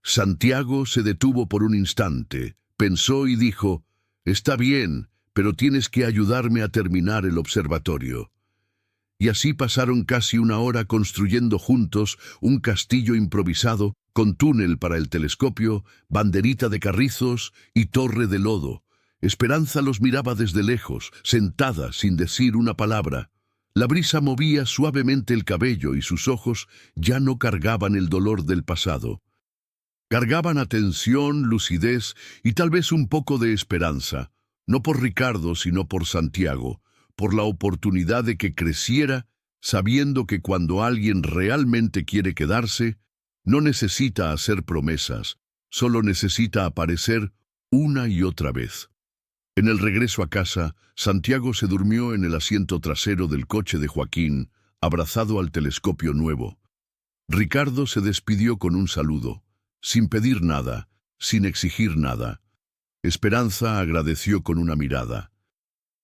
Santiago se detuvo por un instante, pensó y dijo: «Está bien, pero tienes que ayudarme a terminar el observatorio». Y así pasaron casi 1 hora construyendo juntos un castillo improvisado, con túnel para el telescopio, banderita de carrizos y torre de lodo. Esperanza los miraba desde lejos, sentada sin decir una palabra. La brisa movía suavemente el cabello y sus ojos ya no cargaban el dolor del pasado. Cargaban atención, lucidez y tal vez un poco de esperanza, no por Ricardo sino por Santiago, por la oportunidad de que creciera, sabiendo que cuando alguien realmente quiere quedarse, no necesita hacer promesas, solo necesita aparecer una y otra vez. En el regreso a casa, Santiago se durmió en el asiento trasero del coche de Joaquín, abrazado al telescopio nuevo. Ricardo se despidió con un saludo, sin pedir nada, sin exigir nada. Esperanza agradeció con una mirada.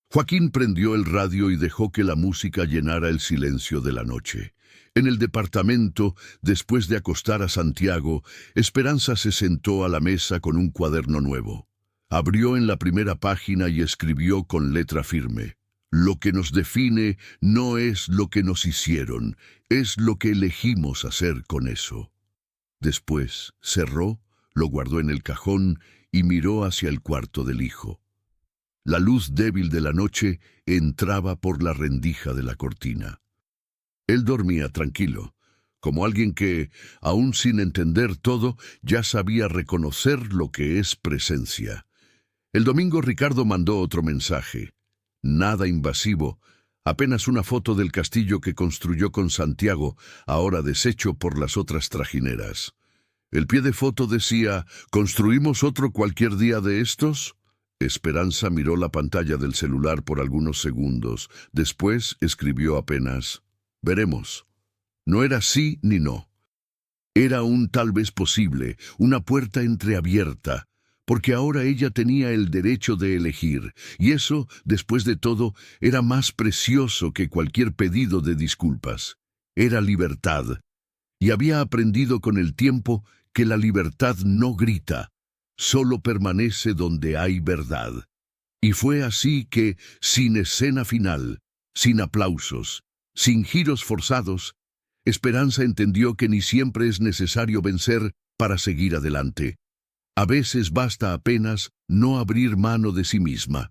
Joaquín prendió el radio y dejó que la música llenara el silencio de la noche. En el departamento, después de acostar a Santiago, Esperanza se sentó a la mesa con un cuaderno nuevo. Abrió en la primera página y escribió con letra firme: «Lo que nos define no es lo que nos hicieron, es lo que elegimos hacer con eso». Después cerró, lo guardó en el cajón y miró hacia el cuarto del hijo. La luz débil de la noche entraba por la rendija de la cortina. Él dormía tranquilo, como alguien que, aún sin entender todo, ya sabía reconocer lo que es presencia. El domingo Ricardo mandó otro mensaje. Nada invasivo, apenas una foto del castillo que construyó con Santiago, ahora deshecho por las otras trajineras. El pie de foto decía: «¿Construimos otro cualquier día de estos?». Esperanza miró la pantalla del celular por algunos segundos. Después escribió apenas: «Veremos». No era sí ni no. Era un tal vez posible, una puerta entreabierta, porque ahora ella tenía el derecho de elegir, y eso, después de todo, era más precioso que cualquier pedido de disculpas. Era libertad, y había aprendido con el tiempo que la libertad no grita, solo permanece donde hay verdad. Y fue así que, sin escena final, sin aplausos, sin giros forzados, Esperanza entendió que ni siempre es necesario vencer para seguir adelante. A veces basta apenas no abrir mano de sí misma.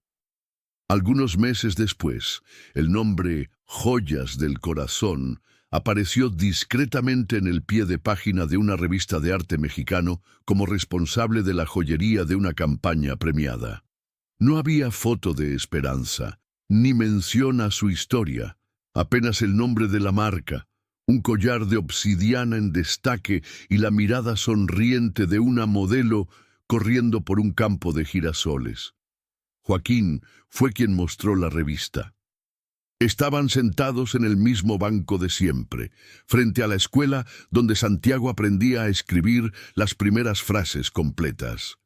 Algunos meses después, el nombre Joyas del Corazón apareció discretamente en el pie de página de una revista de arte mexicano como responsable de la joyería de una campaña premiada. No había foto de Esperanza, ni mención a su historia, apenas el nombre de la marca, un collar de obsidiana en destaque y la mirada sonriente de una modelo corriendo por un campo de girasoles. Joaquín fue quien mostró la revista. Estaban sentados en el mismo banco de siempre, frente a la escuela donde Santiago aprendía a escribir las primeras frases completas.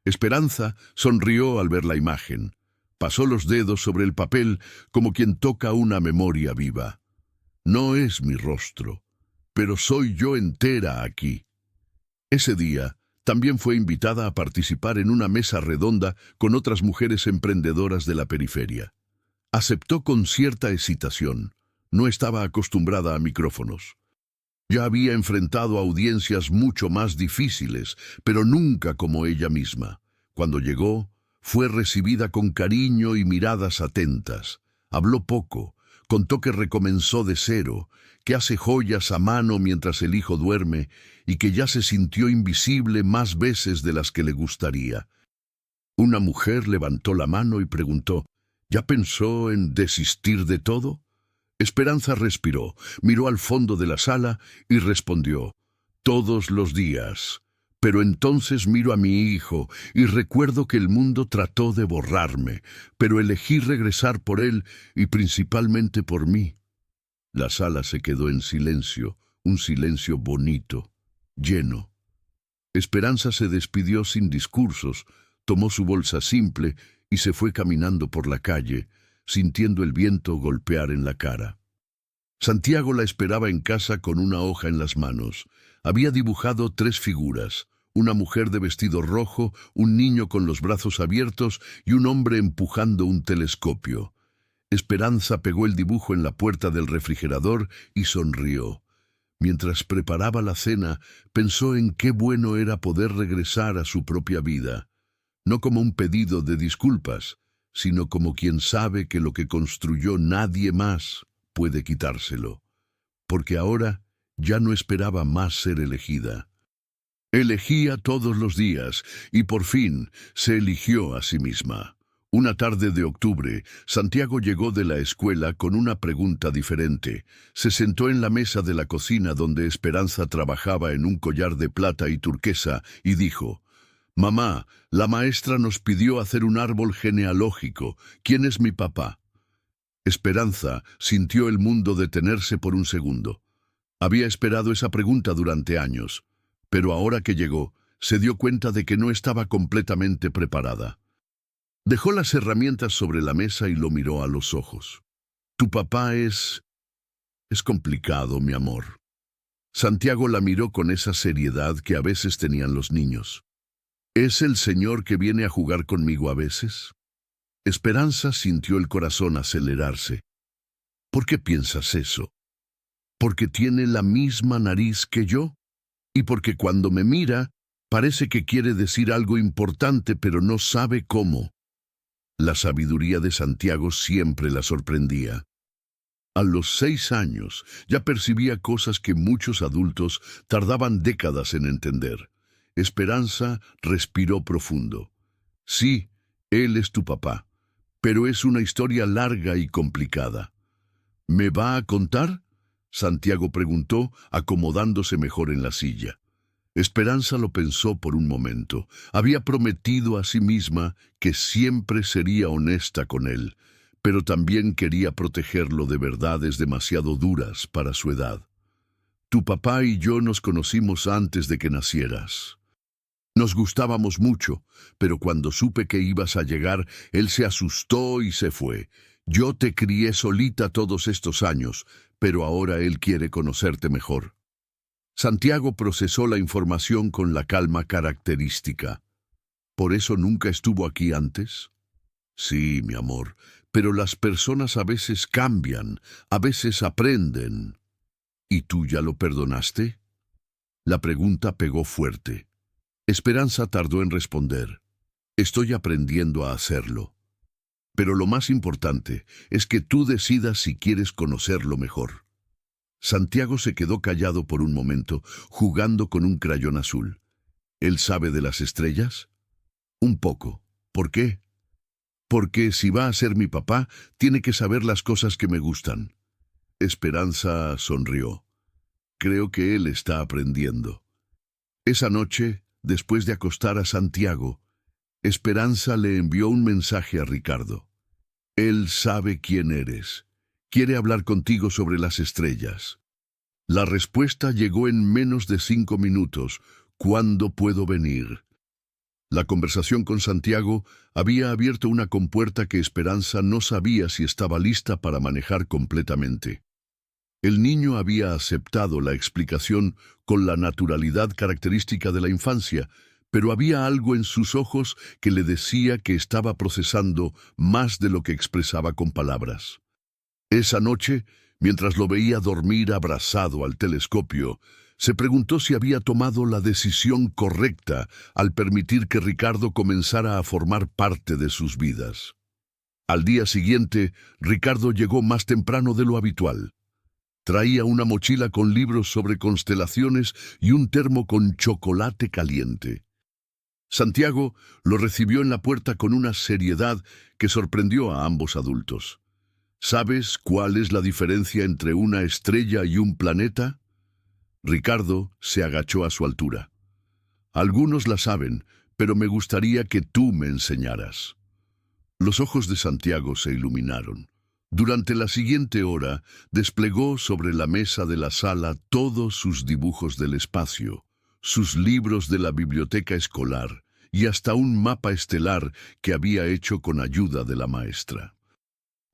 Esperanza sonrió al ver la imagen. Pasó los dedos sobre el papel como quien toca una memoria viva. No es mi rostro, pero soy yo entera aquí. Ese día, también fue invitada a participar en una mesa redonda con otras mujeres emprendedoras de la periferia. Aceptó con cierta hesitación. No estaba acostumbrada a micrófonos. Ya había enfrentado audiencias mucho más difíciles, pero nunca como ella misma. Cuando llegó, fue recibida con cariño y miradas atentas. Habló poco, contó que recomenzó de cero, que hace joyas a mano mientras el hijo duerme y que ya se sintió invisible más veces de las que le gustaría. Una mujer levantó la mano y preguntó, ¿ya pensó en desistir de todo? Esperanza respiró, miró al fondo de la sala y respondió, todos los días. Pero entonces miro a mi hijo y recuerdo que el mundo trató de borrarme, pero elegí regresar por él y principalmente por mí. La sala se quedó en silencio, un silencio bonito, lleno. Esperanza se despidió sin discursos, tomó su bolsa simple y se fue caminando por la calle, sintiendo el viento golpear en la cara. Santiago la esperaba en casa con una hoja en las manos. Había dibujado 3 figuras, una mujer de vestido rojo, un niño con los brazos abiertos y un hombre empujando un telescopio. Esperanza pegó el dibujo en la puerta del refrigerador y sonrió. Mientras preparaba la cena, pensó en qué bueno era poder regresar a su propia vida, no como un pedido de disculpas, sino como quien sabe que lo que construyó nadie más puede quitárselo, porque ahora ya no esperaba más ser elegida. Elegía todos los días y por fin se eligió a sí misma. Una tarde de octubre, Santiago llegó de la escuela con una pregunta diferente. Se sentó en la mesa de la cocina donde Esperanza trabajaba en un collar de plata y turquesa y dijo, «Mamá, la maestra nos pidió hacer un árbol genealógico. ¿Quién es mi papá?» Esperanza sintió el mundo detenerse por un segundo. Había esperado esa pregunta durante años, pero ahora que llegó, se dio cuenta de que no estaba completamente preparada. Dejó las herramientas sobre la mesa y lo miró a los ojos. «Tu papá es complicado, mi amor». Santiago la miró con esa seriedad que a veces tenían los niños. «¿Es el señor que viene a jugar conmigo a veces?» Esperanza sintió el corazón acelerarse. «¿Por qué piensas eso?» «Porque tiene la misma nariz que yo, y porque cuando me mira, parece que quiere decir algo importante pero no sabe cómo». La sabiduría de Santiago siempre la sorprendía. A los 6 años ya percibía cosas que muchos adultos tardaban décadas en entender. Esperanza respiró profundo. «Sí, él es tu papá, pero es una historia larga y complicada». «¿Me va a contar?», Santiago preguntó, acomodándose mejor en la silla. Esperanza lo pensó por un momento. Había prometido a sí misma que siempre sería honesta con él, pero también quería protegerlo de verdades demasiado duras para su edad. «Tu papá y yo nos conocimos antes de que nacieras. Nos gustábamos mucho, pero cuando supe que ibas a llegar, él se asustó y se fue. Yo te crié solita todos estos años, pero ahora él quiere conocerte mejor». Santiago procesó la información con la calma característica. ¿Por eso nunca estuvo aquí antes? Sí, mi amor, pero las personas a veces cambian, a veces aprenden. ¿Y tú ya lo perdonaste? La pregunta pegó fuerte. Esperanza tardó en responder. Estoy aprendiendo a hacerlo. Pero lo más importante es que tú decidas si quieres conocerlo mejor. Santiago se quedó callado por un momento, jugando con un crayón azul. ¿Él sabe de las estrellas? Un poco. ¿Por qué? Porque si va a ser mi papá, tiene que saber las cosas que me gustan. Esperanza sonrió. Creo que él está aprendiendo. Esa noche, después de acostar a Santiago, Esperanza le envió un mensaje a Ricardo. Él sabe quién eres. Quiere hablar contigo sobre las estrellas. La respuesta llegó en menos de 5 minutos. ¿Cuándo puedo venir? La conversación con Santiago había abierto una compuerta que Esperanza no sabía si estaba lista para manejar completamente. El niño había aceptado la explicación con la naturalidad característica de la infancia, pero había algo en sus ojos que le decía que estaba procesando más de lo que expresaba con palabras. Esa noche, mientras lo veía dormir abrazado al telescopio, se preguntó si había tomado la decisión correcta al permitir que Ricardo comenzara a formar parte de sus vidas. Al día siguiente, Ricardo llegó más temprano de lo habitual. Traía una mochila con libros sobre constelaciones y un termo con chocolate caliente. Santiago lo recibió en la puerta con una seriedad que sorprendió a ambos adultos. ¿Sabes cuál es la diferencia entre una estrella y un planeta? Ricardo se agachó a su altura. Algunos la saben, pero me gustaría que tú me enseñaras. Los ojos de Santiago se iluminaron. Durante la siguiente hora, desplegó sobre la mesa de la sala todos sus dibujos del espacio, sus libros de la biblioteca escolar y hasta un mapa estelar que había hecho con ayuda de la maestra.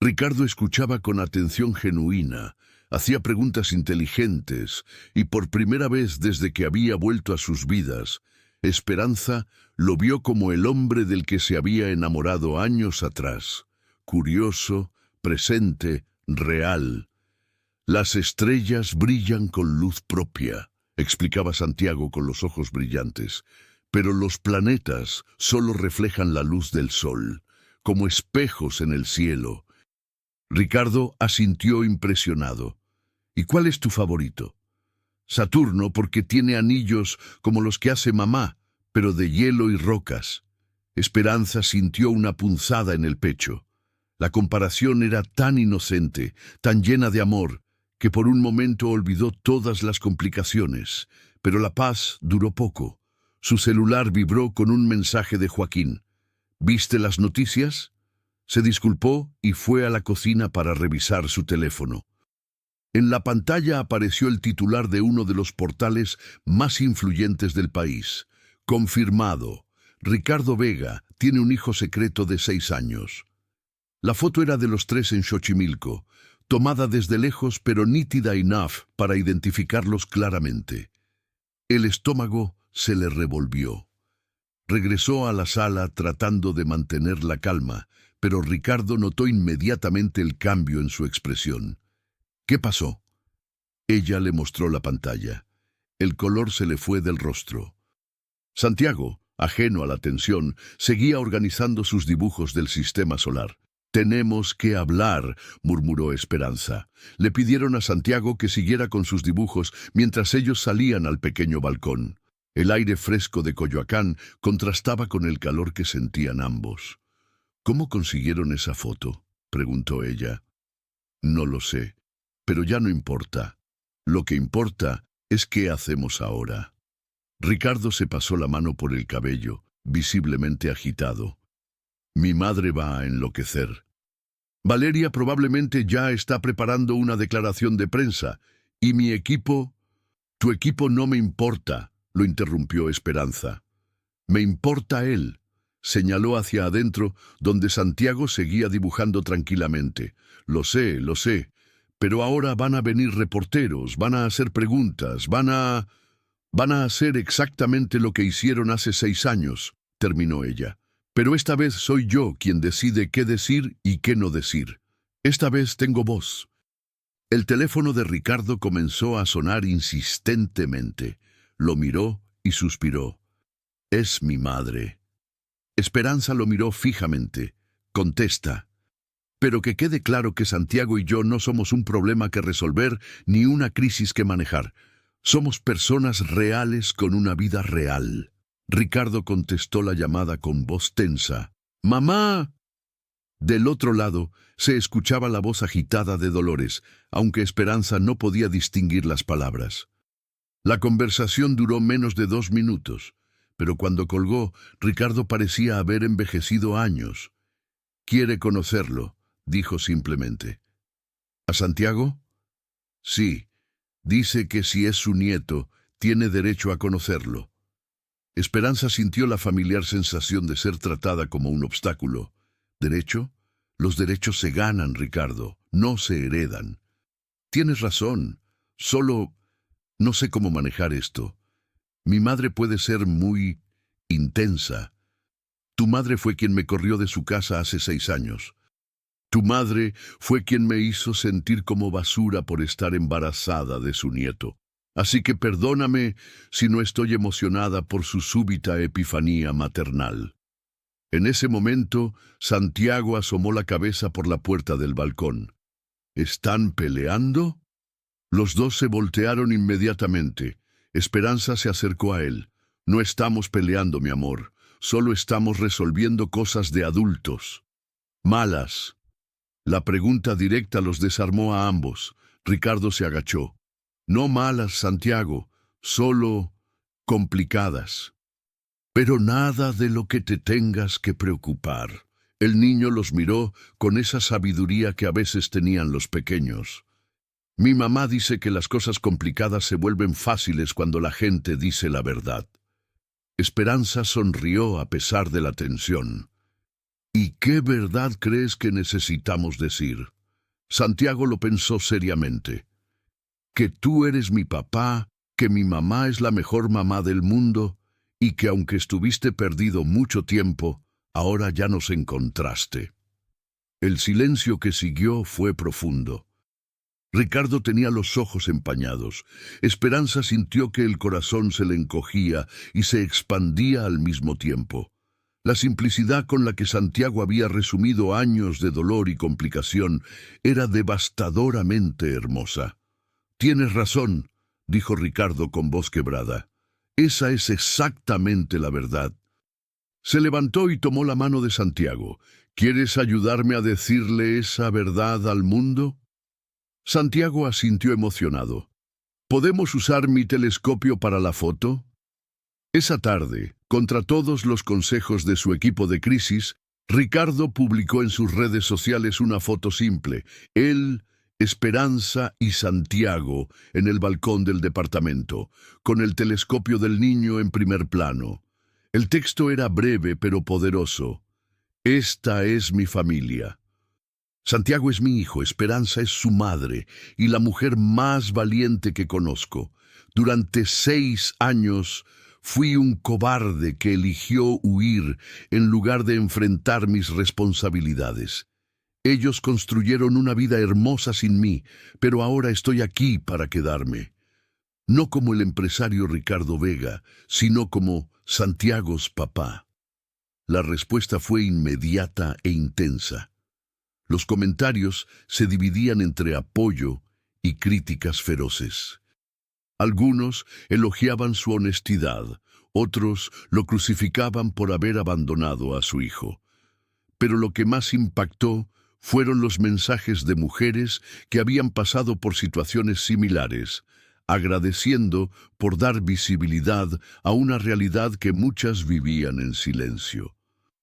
Ricardo escuchaba con atención genuina, hacía preguntas inteligentes y por primera vez desde que había vuelto a sus vidas, Esperanza lo vio como el hombre del que se había enamorado años atrás, curioso, presente, real. Las estrellas brillan con luz propia, explicaba Santiago con los ojos brillantes, pero los planetas solo reflejan la luz del sol, como espejos en el cielo. Ricardo asintió impresionado. ¿Y cuál es tu favorito? Saturno, porque tiene anillos como los que hace mamá, pero de hielo y rocas. Esperanza sintió una punzada en el pecho. La comparación era tan inocente, tan llena de amor, que por un momento olvidó todas las complicaciones, pero la paz duró poco. Su celular vibró con un mensaje de Joaquín. ¿Viste las noticias? Se disculpó y fue a la cocina para revisar su teléfono. En la pantalla apareció el titular de uno de los portales más influyentes del país. Confirmado. Ricardo Vega tiene un hijo secreto de 6 años. La foto era de los 3 en Xochimilco, tomada desde lejos pero nítida enough para identificarlos claramente. El estómago se le revolvió. Regresó a la sala tratando de mantener la calma, pero Ricardo notó inmediatamente el cambio en su expresión. ¿Qué pasó? Ella le mostró la pantalla. El color se le fue del rostro. Santiago, ajeno a la tensión, seguía organizando sus dibujos del sistema solar. «Tenemos que hablar», murmuró Esperanza. Le pidieron a Santiago que siguiera con sus dibujos mientras ellos salían al pequeño balcón. El aire fresco de Coyoacán contrastaba con el calor que sentían ambos. «¿Cómo consiguieron esa foto?», preguntó ella. «No lo sé, pero ya no importa. Lo que importa es qué hacemos ahora». Ricardo se pasó la mano por el cabello, visiblemente agitado. «Mi madre va a enloquecer. Valeria probablemente ya está preparando una declaración de prensa. ¿Y mi equipo?» «Tu equipo no me importa», lo interrumpió Esperanza. «Me importa él», señaló hacia adentro, donde Santiago seguía dibujando tranquilamente. Lo sé, Pero ahora van a venir reporteros, van a hacer preguntas, van a hacer exactamente lo que hicieron hace 6 años, terminó ella. Pero esta vez soy yo quien decide qué decir y qué no decir. Esta vez tengo voz. El teléfono de Ricardo comenzó a sonar insistentemente. Lo miró y suspiró. Es mi madre. Esperanza lo miró fijamente. Contesta. Pero que quede claro que Santiago y yo no somos un problema que resolver ni una crisis que manejar. Somos personas reales con una vida real. Ricardo contestó la llamada con voz tensa. ¡Mamá! Del otro lado se escuchaba la voz agitada de Dolores, aunque Esperanza no podía distinguir las palabras. La conversación duró menos de 2 minutos, pero cuando colgó, Ricardo parecía haber envejecido años. «¿Quiere conocerlo?», dijo simplemente. «¿A Santiago?». «Sí. Dice que si es su nieto, tiene derecho a conocerlo». Esperanza sintió la familiar sensación de ser tratada como un obstáculo. ¿Derecho? Los derechos se ganan, Ricardo, no se heredan. Tienes razón, solo no sé cómo manejar esto. Mi madre puede ser muy intensa. Tu madre fue quien me corrió de su casa hace 6 años. Tu madre fue quien me hizo sentir como basura por estar embarazada de su nieto. Así que perdóname si no estoy emocionada por su súbita epifanía maternal. En ese momento, Santiago asomó la cabeza por la puerta del balcón. ¿Están peleando? Los dos se voltearon inmediatamente. Esperanza se acercó a él. No estamos peleando, mi amor. Solo estamos resolviendo cosas de adultos. Malas. La pregunta directa los desarmó a ambos. Ricardo se agachó. No malas, Santiago, solo complicadas. Pero nada de lo que te tengas que preocupar. El niño los miró con esa sabiduría que a veces tenían los pequeños. Mi mamá dice que las cosas complicadas se vuelven fáciles cuando la gente dice la verdad. Esperanza sonrió a pesar de la tensión. ¿Y qué verdad crees que necesitamos decir? Santiago lo pensó seriamente. Que tú eres mi papá, que mi mamá es la mejor mamá del mundo, y que aunque estuviste perdido mucho tiempo, ahora ya nos encontraste. El silencio que siguió fue profundo. Ricardo tenía los ojos empañados. Esperanza sintió que el corazón se le encogía y se expandía al mismo tiempo. La simplicidad con la que Santiago había resumido años de dolor y complicación era devastadoramente hermosa. «Tienes razón», dijo Ricardo con voz quebrada. «Esa es exactamente la verdad». Se levantó y tomó la mano de Santiago. «¿Quieres ayudarme a decirle esa verdad al mundo?». Santiago asintió emocionado. «¿Podemos usar mi telescopio para la foto?». Esa tarde, contra todos los consejos de su equipo de crisis, Ricardo publicó en sus redes sociales una foto simple. Él, Esperanza y Santiago en el balcón del departamento, con el telescopio del niño en primer plano. El texto era breve pero poderoso. «Esta es mi familia. Santiago es mi hijo, Esperanza es su madre y la mujer más valiente que conozco. Durante 6 años fui un cobarde que eligió huir en lugar de enfrentar mis responsabilidades. Ellos construyeron una vida hermosa sin mí, pero ahora estoy aquí para quedarme. No como el empresario Ricardo Vega, sino como Santiago's papá». La respuesta fue inmediata e intensa. Los comentarios se dividían entre apoyo y críticas feroces. Algunos elogiaban su honestidad, otros lo crucificaban por haber abandonado a su hijo. Pero lo que más impactó fueron los mensajes de mujeres que habían pasado por situaciones similares, agradeciendo por dar visibilidad a una realidad que muchas vivían en silencio.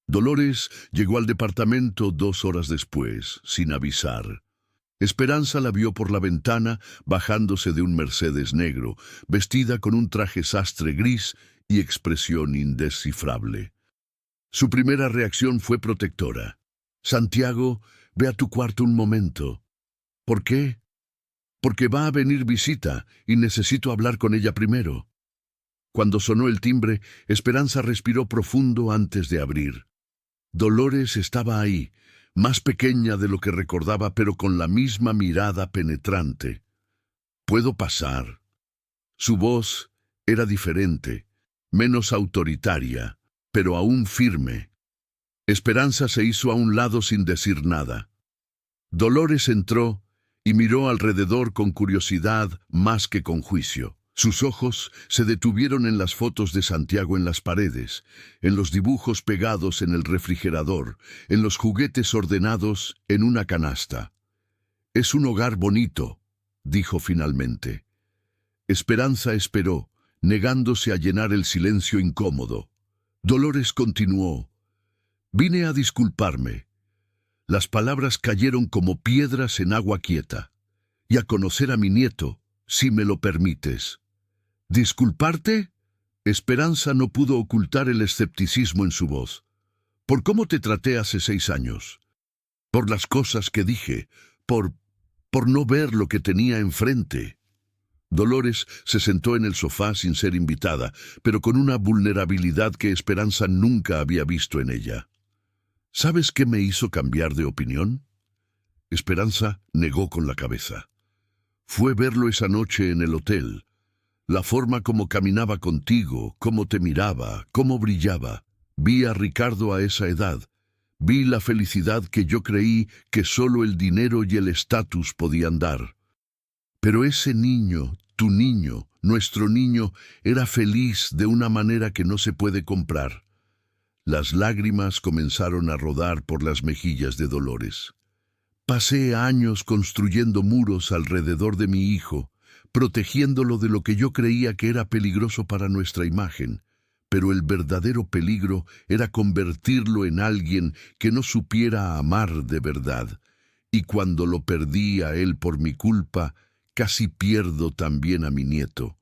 Dolores llegó al departamento 2 horas después, sin avisar. Esperanza la vio por la ventana bajándose de un Mercedes negro, vestida con un traje sastre gris y expresión indescifrable. Su primera reacción fue protectora. «Santiago, ve a tu cuarto un momento». «¿Por qué?». porque va a venir visita y necesito hablar con ella primero. Cuando sonó el timbre, Esperanza respiró profundo antes de abrir. Dolores estaba ahí, más pequeña de lo que recordaba, pero con la misma mirada penetrante. «¿Puedo pasar?» Su voz era diferente, menos autoritaria, pero aún firme. Esperanza se hizo a un lado sin decir nada. Dolores entró y miró alrededor con curiosidad más que con juicio. Sus ojos se detuvieron en las fotos de Santiago en las paredes, en los dibujos pegados en el refrigerador, en los juguetes ordenados en una canasta. «Es un hogar bonito», dijo finalmente. Esperanza esperó, negándose a llenar el silencio incómodo. Dolores continuó. «Vine a disculparme». Las palabras cayeron como piedras en agua quieta. «Y a conocer a mi nieto, si me lo permites». «¿Disculparte?» Esperanza no pudo ocultar el escepticismo en su voz. «¿Por cómo te traté hace 6 años? Por las cosas que dije, por no ver lo que tenía enfrente». Dolores se sentó en el sofá sin ser invitada, pero con una vulnerabilidad que Esperanza nunca había visto en ella. «¿Sabes qué me hizo cambiar de opinión?» Esperanza negó con la cabeza. «Fue verlo esa noche en el hotel. La forma como caminaba contigo, cómo te miraba, cómo brillaba. Vi a Ricardo a esa edad. Vi la felicidad que yo creí que solo el dinero y el estatus podían dar. Pero ese niño, tu niño, nuestro niño, era feliz de una manera que no se puede comprar». Las lágrimas comenzaron a rodar por las mejillas de Dolores. «Pasé años construyendo muros alrededor de mi hijo, protegiéndolo de lo que yo creía que era peligroso para nuestra imagen, pero el verdadero peligro era convertirlo en alguien que no supiera amar de verdad, y cuando lo perdí a él por mi culpa, casi pierdo también a mi nieto».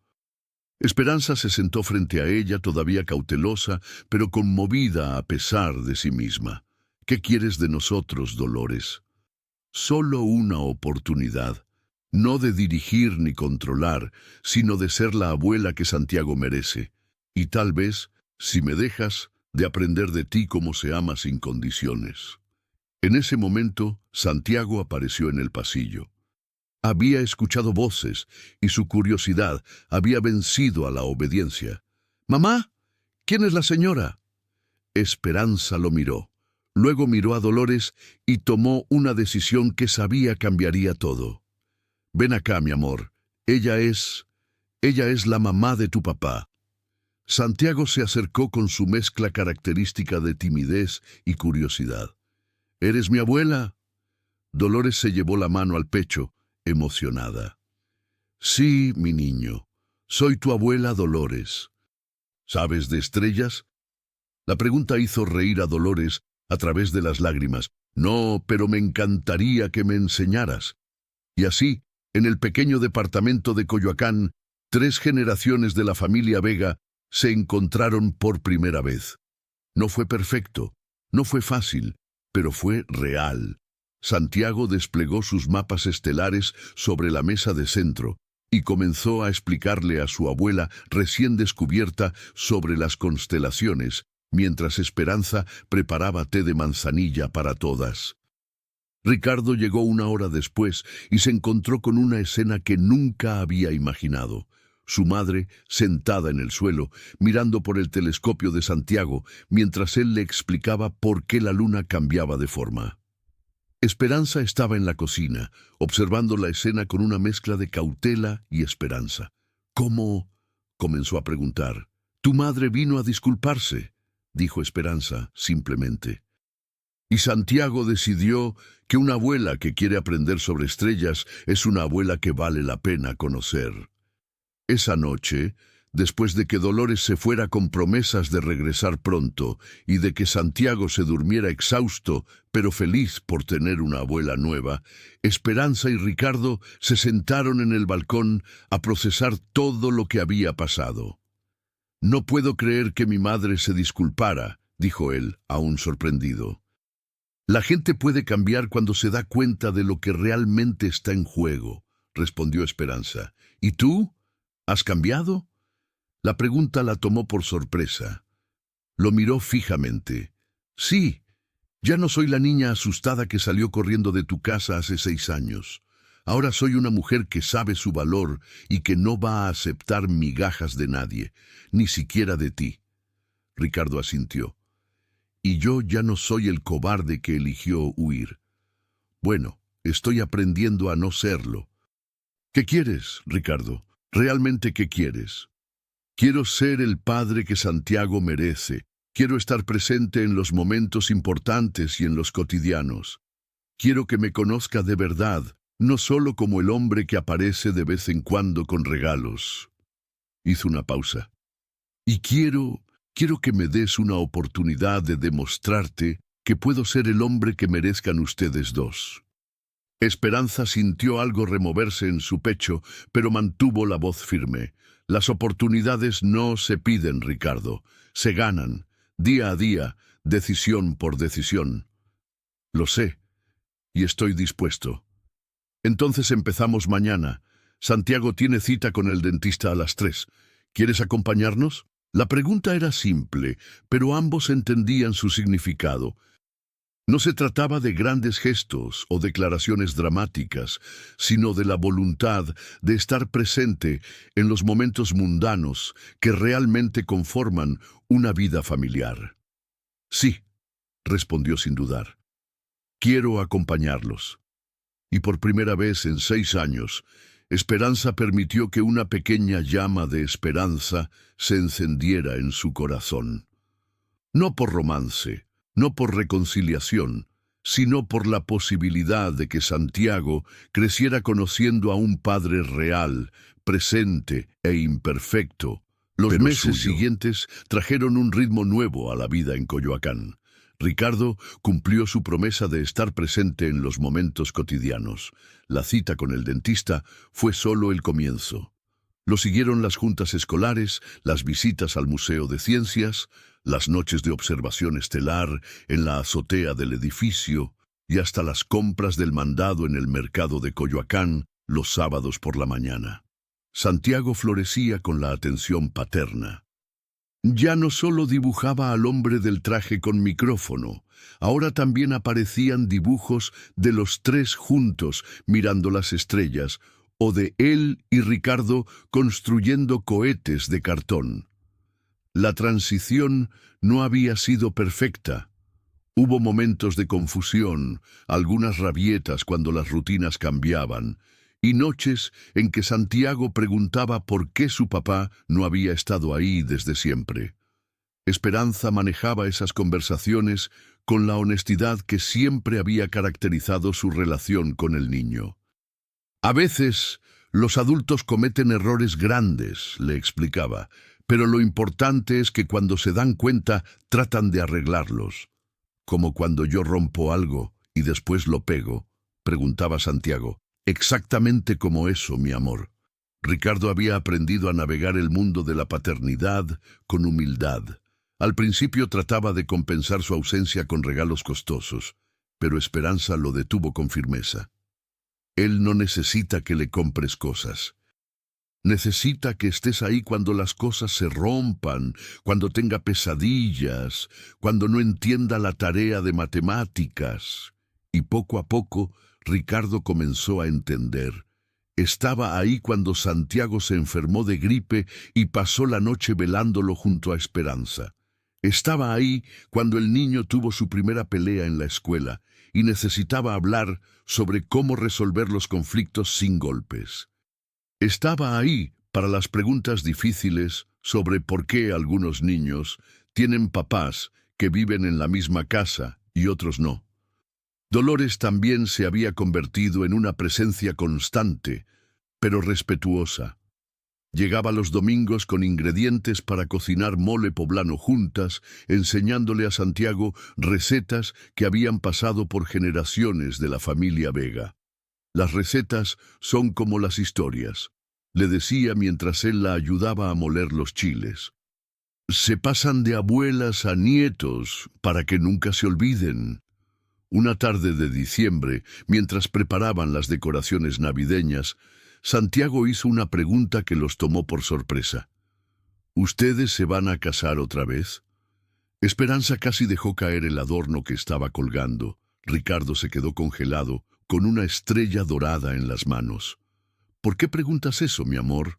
Esperanza se sentó frente a ella, todavía cautelosa, pero conmovida a pesar de sí misma. «¿Qué quieres de nosotros, Dolores?» «Solo una oportunidad, no de dirigir ni controlar, sino de ser la abuela que Santiago merece. Y tal vez, si me dejas, de aprender de ti cómo se ama sin condiciones». En ese momento, Santiago apareció en el pasillo. Había escuchado voces y su curiosidad había vencido a la obediencia. «¿Mamá? ¿Quién es la señora?» Esperanza lo miró. Luego miró a Dolores y tomó una decisión que sabía cambiaría todo. «Ven acá, mi amor. Ella es la mamá de tu papá». Santiago se acercó con su mezcla característica de timidez y curiosidad. «¿Eres mi abuela?» Dolores se llevó la mano al pecho, emocionada. «Sí, mi niño, soy tu abuela Dolores». «¿Sabes de estrellas?» La pregunta hizo reír a Dolores a través de las lágrimas. «No, pero me encantaría que me enseñaras». Y así, en el pequeño departamento de Coyoacán, 3 generaciones de la familia Vega se encontraron por primera vez. No fue perfecto, no fue fácil, pero fue real. Santiago desplegó sus mapas estelares sobre la mesa de centro y comenzó a explicarle a su abuela recién descubierta sobre las constelaciones, mientras Esperanza preparaba té de manzanilla para todas. Ricardo llegó 1 hora después y se encontró con una escena que nunca había imaginado. Su madre, sentada en el suelo, mirando por el telescopio de Santiago, mientras él le explicaba por qué la luna cambiaba de forma. Esperanza estaba en la cocina, observando la escena con una mezcla de cautela y esperanza. «¿Cómo?», comenzó a preguntar. «Tu madre vino a disculparse», dijo Esperanza simplemente. Y Santiago decidió que una abuela que quiere aprender sobre estrellas es una abuela que vale la pena conocer. Esa noche, después de que Dolores se fuera con promesas de regresar pronto y de que Santiago se durmiera exhausto, pero feliz por tener una abuela nueva, Esperanza y Ricardo se sentaron en el balcón a procesar todo lo que había pasado. «No puedo creer que mi madre se disculpara», dijo él, aún sorprendido. «La gente puede cambiar cuando se da cuenta de lo que realmente está en juego», respondió Esperanza. ¿Y tú? ¿Has cambiado? La pregunta la tomó por sorpresa. Lo miró fijamente. Sí, ya no soy la niña asustada que salió corriendo de tu casa hace 6 años. Ahora soy una mujer que sabe su valor y que no va a aceptar migajas de nadie, ni siquiera de ti. Ricardo asintió. Y yo ya no soy el cobarde que eligió huir. Bueno, estoy aprendiendo a no serlo. ¿Qué quieres, Ricardo? ¿Realmente qué quieres? Quiero ser el padre que Santiago merece. Quiero estar presente en los momentos importantes y en los cotidianos. Quiero que me conozca de verdad, no solo como el hombre que aparece de vez en cuando con regalos. Hizo una pausa. Y quiero que me des una oportunidad de demostrarte que puedo ser el hombre que merezcan ustedes dos. Esperanza sintió algo removerse en su pecho, pero mantuvo la voz firme. Las oportunidades no se piden, Ricardo, se ganan, día a día, decisión por decisión. Lo sé, y estoy dispuesto. Entonces empezamos mañana. Santiago tiene cita con el dentista a las 3. ¿Quieres acompañarnos? La pregunta era simple, pero ambos entendían su significado. No se trataba de grandes gestos o declaraciones dramáticas, sino de la voluntad de estar presente en los momentos mundanos que realmente conforman una vida familiar. Sí, respondió sin dudar. Quiero acompañarlos. Y por primera vez en 6 años, Esperanza permitió que una pequeña llama de esperanza se encendiera en su corazón. No por romance, no por reconciliación, sino por la posibilidad de que Santiago creciera conociendo a un padre real, presente e imperfecto. Los meses siguientes trajeron un ritmo nuevo a la vida en Coyoacán. Ricardo cumplió su promesa de estar presente en los momentos cotidianos. La cita con el dentista fue solo el comienzo. Lo siguieron las juntas escolares, las visitas al Museo de Ciencias, las noches de observación estelar en la azotea del edificio y hasta las compras del mandado en el mercado de Coyoacán los sábados por la mañana. Santiago florecía con la atención paterna. Ya no solo dibujaba al hombre del traje con micrófono, ahora también aparecían dibujos de los 3 juntos mirando las estrellas, o de él y Ricardo construyendo cohetes de cartón. La transición no había sido perfecta. Hubo momentos de confusión, algunas rabietas cuando las rutinas cambiaban, y noches en que Santiago preguntaba por qué su papá no había estado ahí desde siempre. Esperanza manejaba esas conversaciones con la honestidad que siempre había caracterizado su relación con el niño. A veces, los adultos cometen errores grandes, le explicaba, pero lo importante es que cuando se dan cuenta, tratan de arreglarlos. Como cuando yo rompo algo y después lo pego, preguntaba Santiago. Exactamente como eso, mi amor. Ricardo había aprendido a navegar el mundo de la paternidad con humildad. Al principio trataba de compensar su ausencia con regalos costosos, pero Esperanza lo detuvo con firmeza. Él no necesita que le compres cosas. Necesita que estés ahí cuando las cosas se rompan, cuando tenga pesadillas, cuando no entienda la tarea de matemáticas. Y poco a poco, Ricardo comenzó a entender. Estaba ahí cuando Santiago se enfermó de gripe y pasó la noche velándolo junto a Esperanza. Estaba ahí cuando el niño tuvo su primera pelea en la escuela y necesitaba hablar sobre cómo resolver los conflictos sin golpes. Estaba ahí para las preguntas difíciles sobre por qué algunos niños tienen papás que viven en la misma casa y otros no. Dolores también se había convertido en una presencia constante, pero respetuosa. Llegaba los domingos con ingredientes para cocinar mole poblano juntas, enseñándole a Santiago recetas que habían pasado por generaciones de la familia Vega. Las recetas son como las historias, le decía mientras él la ayudaba a moler los chiles. Se pasan de abuelas a nietos para que nunca se olviden. Una tarde de diciembre, mientras preparaban las decoraciones navideñas, Santiago hizo una pregunta que los tomó por sorpresa. ¿Ustedes se van a casar otra vez? Esperanza casi dejó caer el adorno que estaba colgando. Ricardo se quedó congelado, con una estrella dorada en las manos. ¿Por qué preguntas eso, mi amor?,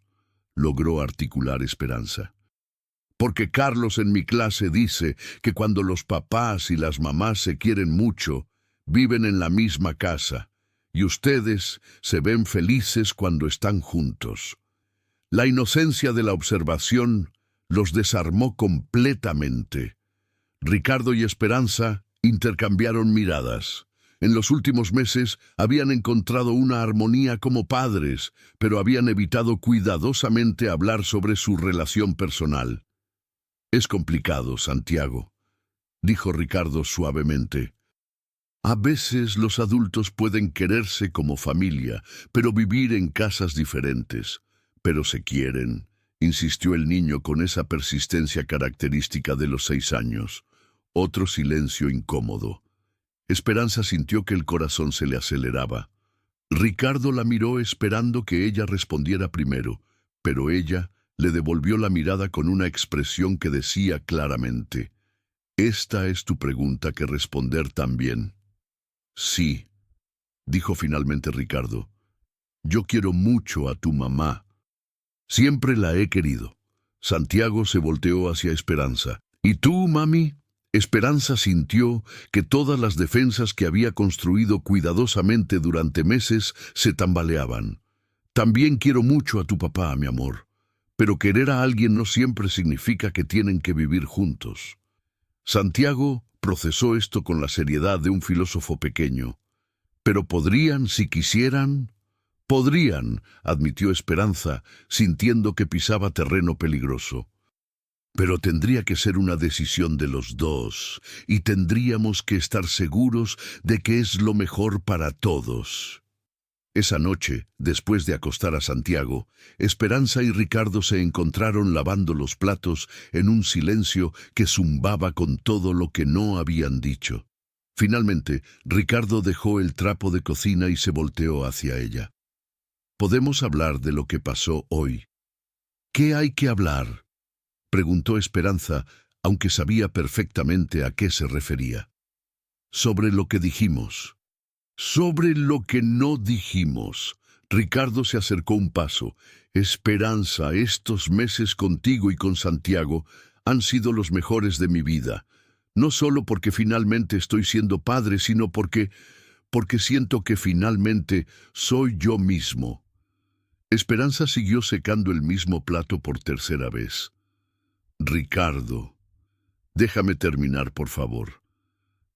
logró articular Esperanza. Porque Carlos en mi clase dice que cuando los papás y las mamás se quieren mucho, viven en la misma casa, y ustedes se ven felices cuando están juntos. La inocencia de la observación los desarmó completamente. Ricardo y Esperanza intercambiaron miradas. En los últimos meses habían encontrado una armonía como padres, pero habían evitado cuidadosamente hablar sobre su relación personal. «Es complicado, Santiago», dijo Ricardo suavemente. «A veces los adultos pueden quererse como familia, pero vivir en casas diferentes. Pero se quieren», insistió el niño con esa persistencia característica de los 6 años. Otro silencio incómodo. Esperanza sintió que el corazón se le aceleraba. Ricardo la miró esperando que ella respondiera primero, pero ella le devolvió la mirada con una expresión que decía claramente: «Esta es tu pregunta que responder también». «Sí», dijo finalmente Ricardo. «Yo quiero mucho a tu mamá. Siempre la he querido». Santiago se volteó hacia Esperanza. «¿Y tú, mami?» Esperanza sintió que todas las defensas que había construido cuidadosamente durante meses se tambaleaban. «También quiero mucho a tu papá, mi amor. Pero querer a alguien no siempre significa que tienen que vivir juntos». Santiago procesó esto con la seriedad de un filósofo pequeño. «Pero podrían si quisieran». «Podrían», admitió Esperanza, sintiendo que pisaba terreno peligroso. «Pero tendría que ser una decisión de los dos, y tendríamos que estar seguros de que es lo mejor para todos». Esa noche, después de acostar a Santiago, Esperanza y Ricardo se encontraron lavando los platos en un silencio que zumbaba con todo lo que no habían dicho. Finalmente, Ricardo dejó el trapo de cocina y se volteó hacia ella. «¿Podemos hablar de lo que pasó hoy?» «¿Qué hay que hablar?», preguntó Esperanza, aunque sabía perfectamente a qué se refería. «Sobre lo que dijimos». «Sobre lo que no dijimos». Ricardo se acercó un paso. «Esperanza, estos meses contigo y con Santiago han sido los mejores de mi vida. No solo porque finalmente estoy siendo padre, sino porque siento que finalmente soy yo mismo». Esperanza siguió secando el mismo plato por tercera vez. «Ricardo, déjame terminar, por favor.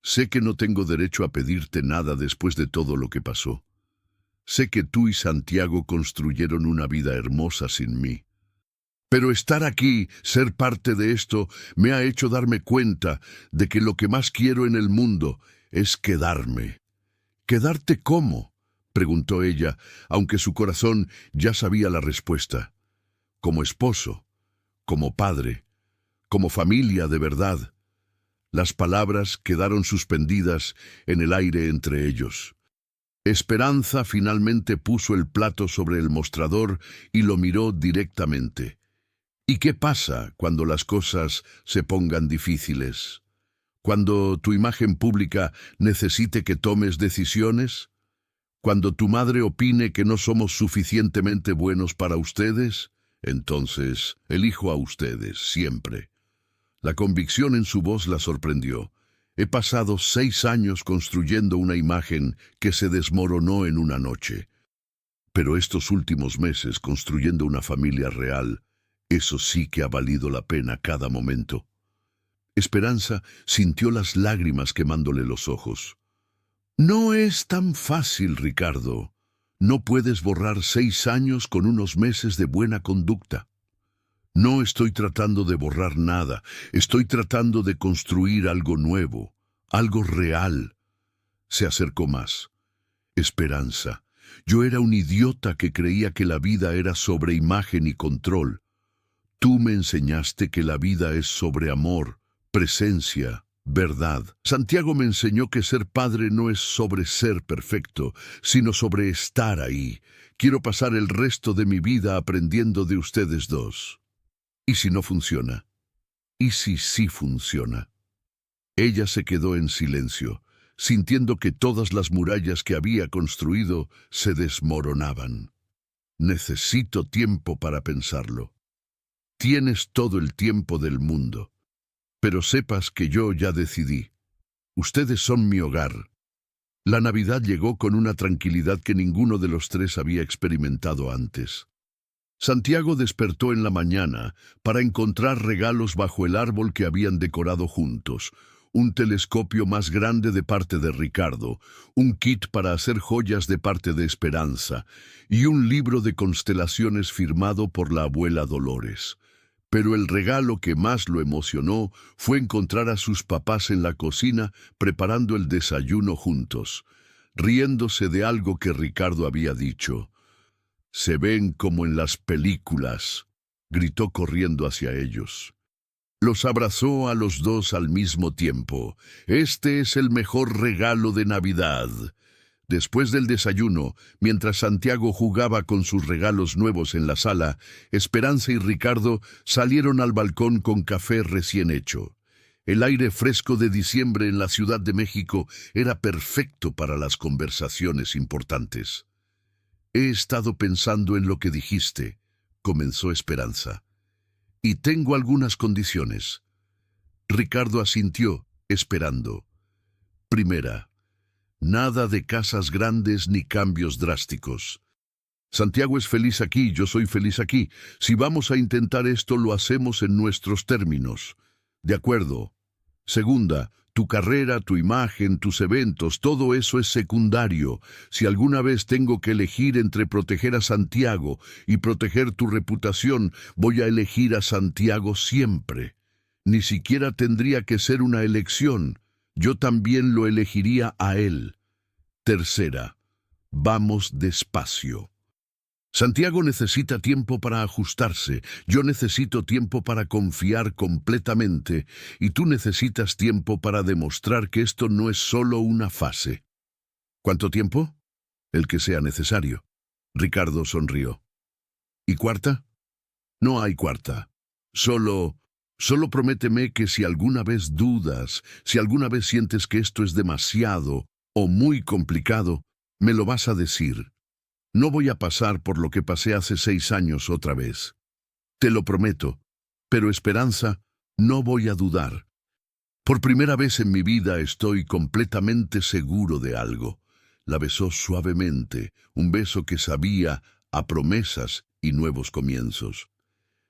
Sé que no tengo derecho a pedirte nada después de todo lo que pasó. Sé que tú y Santiago construyeron una vida hermosa sin mí. Pero estar aquí, ser parte de esto, me ha hecho darme cuenta de que lo que más quiero en el mundo es quedarme». «¿Quedarte cómo?», preguntó ella, aunque su corazón ya sabía la respuesta. «Como esposo, como padre, como familia de verdad». Las palabras quedaron suspendidas en el aire entre ellos. Esperanza finalmente puso el plato sobre el mostrador y lo miró directamente. «¿Y qué pasa cuando las cosas se pongan difíciles? ¿Cuando tu imagen pública necesite que tomes decisiones? ¿Cuando tu madre opine que no somos suficientemente buenos para ustedes? Entonces, elijo a ustedes, siempre». La convicción en su voz la sorprendió. «He pasado 6 años construyendo una imagen que se desmoronó en una noche. Pero estos últimos meses construyendo una familia real, eso sí que ha valido la pena cada momento». Esperanza sintió las lágrimas quemándole los ojos. «No es tan fácil, Ricardo. No puedes borrar 6 años con unos meses de buena conducta». «No estoy tratando de borrar nada, estoy tratando de construir algo nuevo, algo real». Se acercó más. «Esperanza, yo era un idiota que creía que la vida era sobre imagen y control. Tú me enseñaste que la vida es sobre amor, presencia Verdad. Santiago me enseñó que ser padre no es sobre ser perfecto, sino sobre estar ahí. Quiero pasar el resto de mi vida aprendiendo de ustedes dos. ¿Y si no funciona? ¿Y si sí funciona? Ella se quedó en silencio, sintiendo que todas las murallas que había construido se desmoronaban. Necesito tiempo para pensarlo. Tienes todo el tiempo del mundo. Pero sepas que yo ya decidí. Ustedes son mi hogar. La Navidad llegó con una tranquilidad que ninguno de los tres había experimentado antes. Santiago despertó en la mañana para encontrar regalos bajo el árbol que habían decorado juntos, un telescopio más grande de parte de Ricardo, un kit para hacer joyas de parte de Esperanza y un libro de constelaciones firmado por la abuela Dolores. Pero el regalo que más lo emocionó fue encontrar a sus papás en la cocina preparando el desayuno juntos, riéndose de algo que Ricardo había dicho. «Se ven como en las películas», gritó corriendo hacia ellos. Los abrazó a los dos al mismo tiempo. «Este es el mejor regalo de Navidad». Después del desayuno, mientras Santiago jugaba con sus regalos nuevos en la sala, Esperanza y Ricardo salieron al balcón con café recién hecho. El aire fresco de diciembre en la Ciudad de México era perfecto para las conversaciones importantes. «He estado pensando en lo que dijiste», comenzó Esperanza. «Y tengo algunas condiciones». Ricardo asintió, esperando. Primera, nada de casas grandes ni cambios drásticos. Santiago es feliz aquí, yo soy feliz aquí. Si vamos a intentar esto, lo hacemos en nuestros términos. De acuerdo. Segunda, tu carrera, tu imagen, tus eventos, todo eso es secundario. Si alguna vez tengo que elegir entre proteger a Santiago y proteger tu reputación, voy a elegir a Santiago siempre. Ni siquiera tendría que ser una elección. Yo también lo elegiría a él. Tercera, vamos despacio. Santiago necesita tiempo para ajustarse, yo necesito tiempo para confiar completamente, y tú necesitas tiempo para demostrar que esto no es solo una fase. ¿Cuánto tiempo? El que sea necesario. Ricardo sonrió. ¿Y cuarta? No hay cuarta. Solo prométeme que si alguna vez dudas, si alguna vez sientes que esto es demasiado o muy complicado, me lo vas a decir. No voy a pasar por lo que pasé hace 6 años otra vez. Te lo prometo. Pero Esperanza, no voy a dudar. Por primera vez en mi vida estoy completamente seguro de algo. La besó suavemente, un beso que sabía a promesas y nuevos comienzos.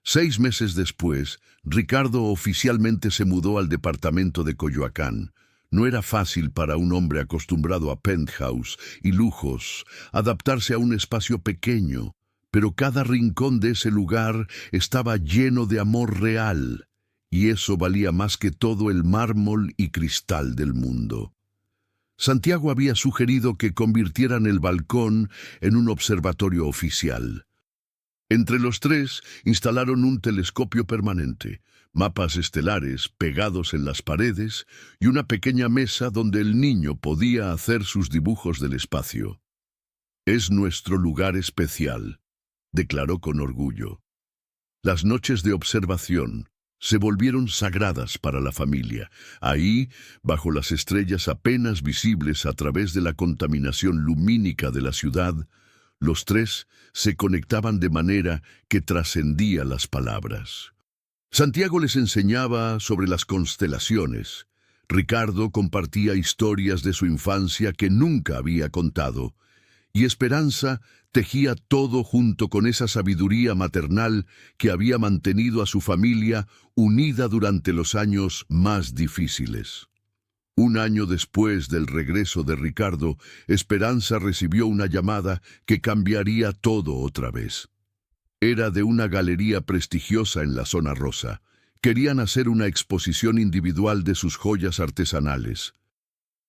6 meses después, Ricardo oficialmente se mudó al departamento de Coyoacán. No era fácil para un hombre acostumbrado a penthouse y lujos adaptarse a un espacio pequeño, pero cada rincón de ese lugar estaba lleno de amor real, y eso valía más que todo el mármol y cristal del mundo. Santiago había sugerido que convirtieran el balcón en un observatorio oficial. Entre los tres instalaron un telescopio permanente, mapas estelares pegados en las paredes y una pequeña mesa donde el niño podía hacer sus dibujos del espacio. «Es nuestro lugar especial», declaró con orgullo. Las noches de observación se volvieron sagradas para la familia. Ahí, bajo las estrellas apenas visibles a través de la contaminación lumínica de la ciudad, los tres se conectaban de manera que trascendía las palabras. Santiago les enseñaba sobre las constelaciones. Ricardo compartía historias de su infancia que nunca había contado. Y Esperanza tejía todo junto con esa sabiduría maternal que había mantenido a su familia unida durante los años más difíciles. Un año después del regreso de Ricardo, Esperanza recibió una llamada que cambiaría todo otra vez. Era de una galería prestigiosa en la zona rosa. Querían hacer una exposición individual de sus joyas artesanales.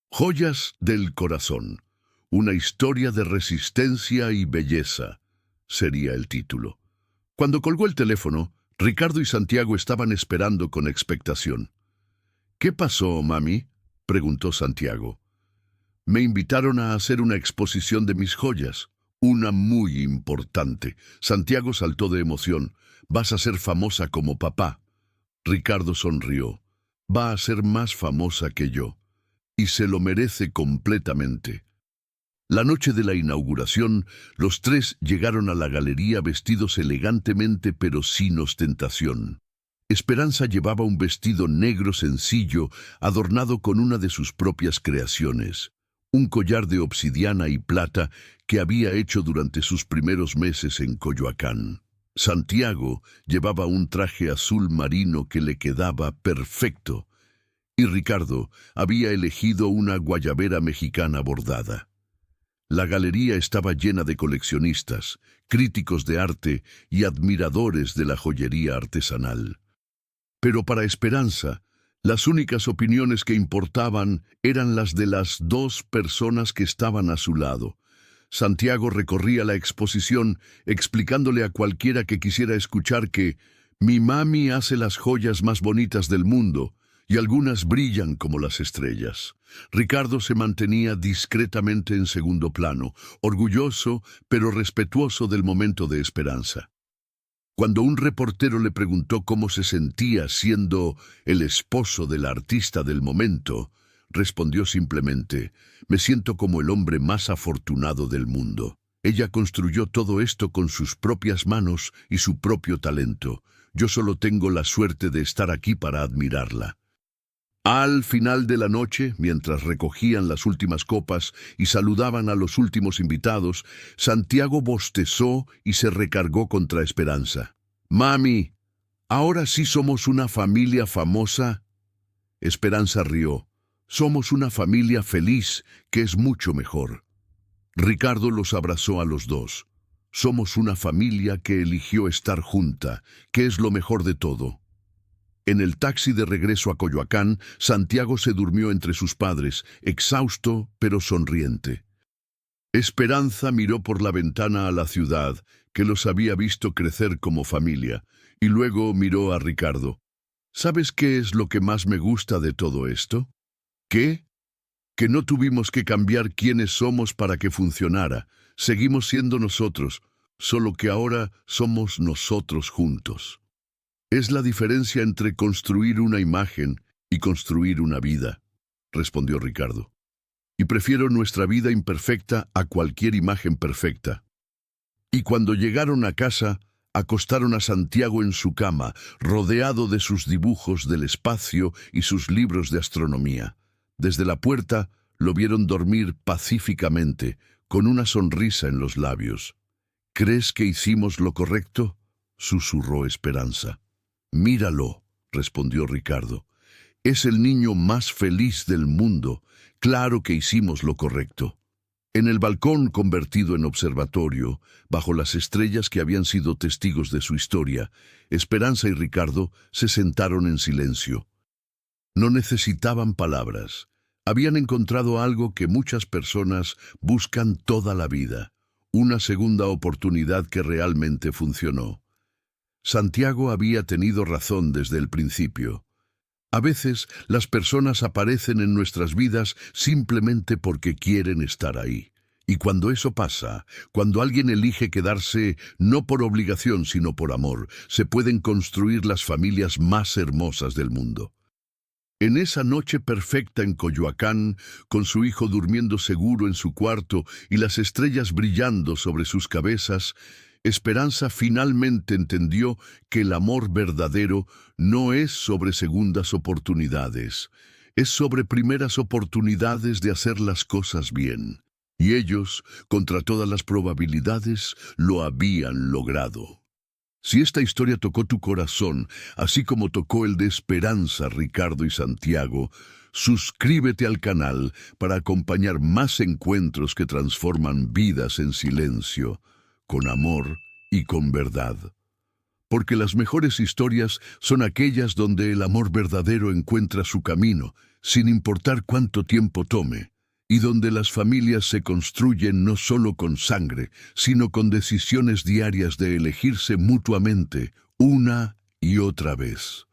Joyas del corazón. Una historia de resistencia y belleza, sería el título. Cuando colgó el teléfono, Ricardo y Santiago estaban esperando con expectación. ¿Qué pasó, mami?, preguntó Santiago. Me invitaron a hacer una exposición de mis joyas, una muy importante. Santiago saltó de emoción. Vas a ser famosa como papá. Ricardo sonrió. Va a ser más famosa que yo. Y se lo merece completamente. La noche de la inauguración, los tres llegaron a la galería vestidos elegantemente pero sin ostentación. Esperanza llevaba un vestido negro sencillo, adornado con una de sus propias creaciones, un collar de obsidiana y plata que había hecho durante sus primeros meses en Coyoacán. Santiago llevaba un traje azul marino que le quedaba perfecto, y Ricardo había elegido una guayabera mexicana bordada. La galería estaba llena de coleccionistas, críticos de arte y admiradores de la joyería artesanal. Pero para Esperanza, las únicas opiniones que importaban eran las de las dos personas que estaban a su lado. Santiago recorría la exposición explicándole a cualquiera que quisiera escuchar que mi mami hace las joyas más bonitas del mundo y algunas brillan como las estrellas. Ricardo se mantenía discretamente en segundo plano, orgulloso pero respetuoso del momento de Esperanza. Cuando un reportero le preguntó cómo se sentía siendo el esposo del artista del momento, respondió simplemente, me siento como el hombre más afortunado del mundo. Ella construyó todo esto con sus propias manos y su propio talento. Yo solo tengo la suerte de estar aquí para admirarla. Al final de la noche, mientras recogían las últimas copas y saludaban a los últimos invitados, Santiago bostezó y se recargó contra Esperanza. «Mami, ¿ahora sí somos una familia famosa?» Esperanza rió. «Somos una familia feliz, que es mucho mejor». Ricardo los abrazó a los dos. «Somos una familia que eligió estar junta, que es lo mejor de todo». En el taxi de regreso a Coyoacán, Santiago se durmió entre sus padres, exhausto pero sonriente. Esperanza miró por la ventana a la ciudad, que los había visto crecer como familia, y luego miró a Ricardo. ¿Sabes qué es lo que más me gusta de todo esto? ¿Qué? Que no tuvimos que cambiar quiénes somos para que funcionara. Seguimos siendo nosotros, solo que ahora somos nosotros juntos. Es la diferencia entre construir una imagen y construir una vida, respondió Ricardo. Y prefiero nuestra vida imperfecta a cualquier imagen perfecta. Y cuando llegaron a casa, acostaron a Santiago en su cama, rodeado de sus dibujos del espacio y sus libros de astronomía. Desde la puerta lo vieron dormir pacíficamente, con una sonrisa en los labios. ¿Crees que hicimos lo correcto?, susurró Esperanza. Míralo, respondió Ricardo. Es el niño más feliz del mundo. Claro que hicimos lo correcto. En el balcón convertido en observatorio, bajo las estrellas que habían sido testigos de su historia, Esperanza y Ricardo se sentaron en silencio. No necesitaban palabras. Habían encontrado algo que muchas personas buscan toda la vida, una segunda oportunidad que realmente funcionó. Santiago había tenido razón desde el principio. A veces las personas aparecen en nuestras vidas simplemente porque quieren estar ahí. Y cuando eso pasa, cuando alguien elige quedarse no por obligación sino por amor, se pueden construir las familias más hermosas del mundo. En esa noche perfecta en Coyoacán, con su hijo durmiendo seguro en su cuarto y las estrellas brillando sobre sus cabezas, Esperanza finalmente entendió que el amor verdadero no es sobre segundas oportunidades, es sobre primeras oportunidades de hacer las cosas bien. Y ellos, contra todas las probabilidades, lo habían logrado. Si esta historia tocó tu corazón, así como tocó el de Esperanza, Ricardo y Santiago, suscríbete al canal para acompañar más encuentros que transforman vidas en silencio, con amor y con verdad. Porque las mejores historias son aquellas donde el amor verdadero encuentra su camino, sin importar cuánto tiempo tome, y donde las familias se construyen no solo con sangre, sino con decisiones diarias de elegirse mutuamente una y otra vez.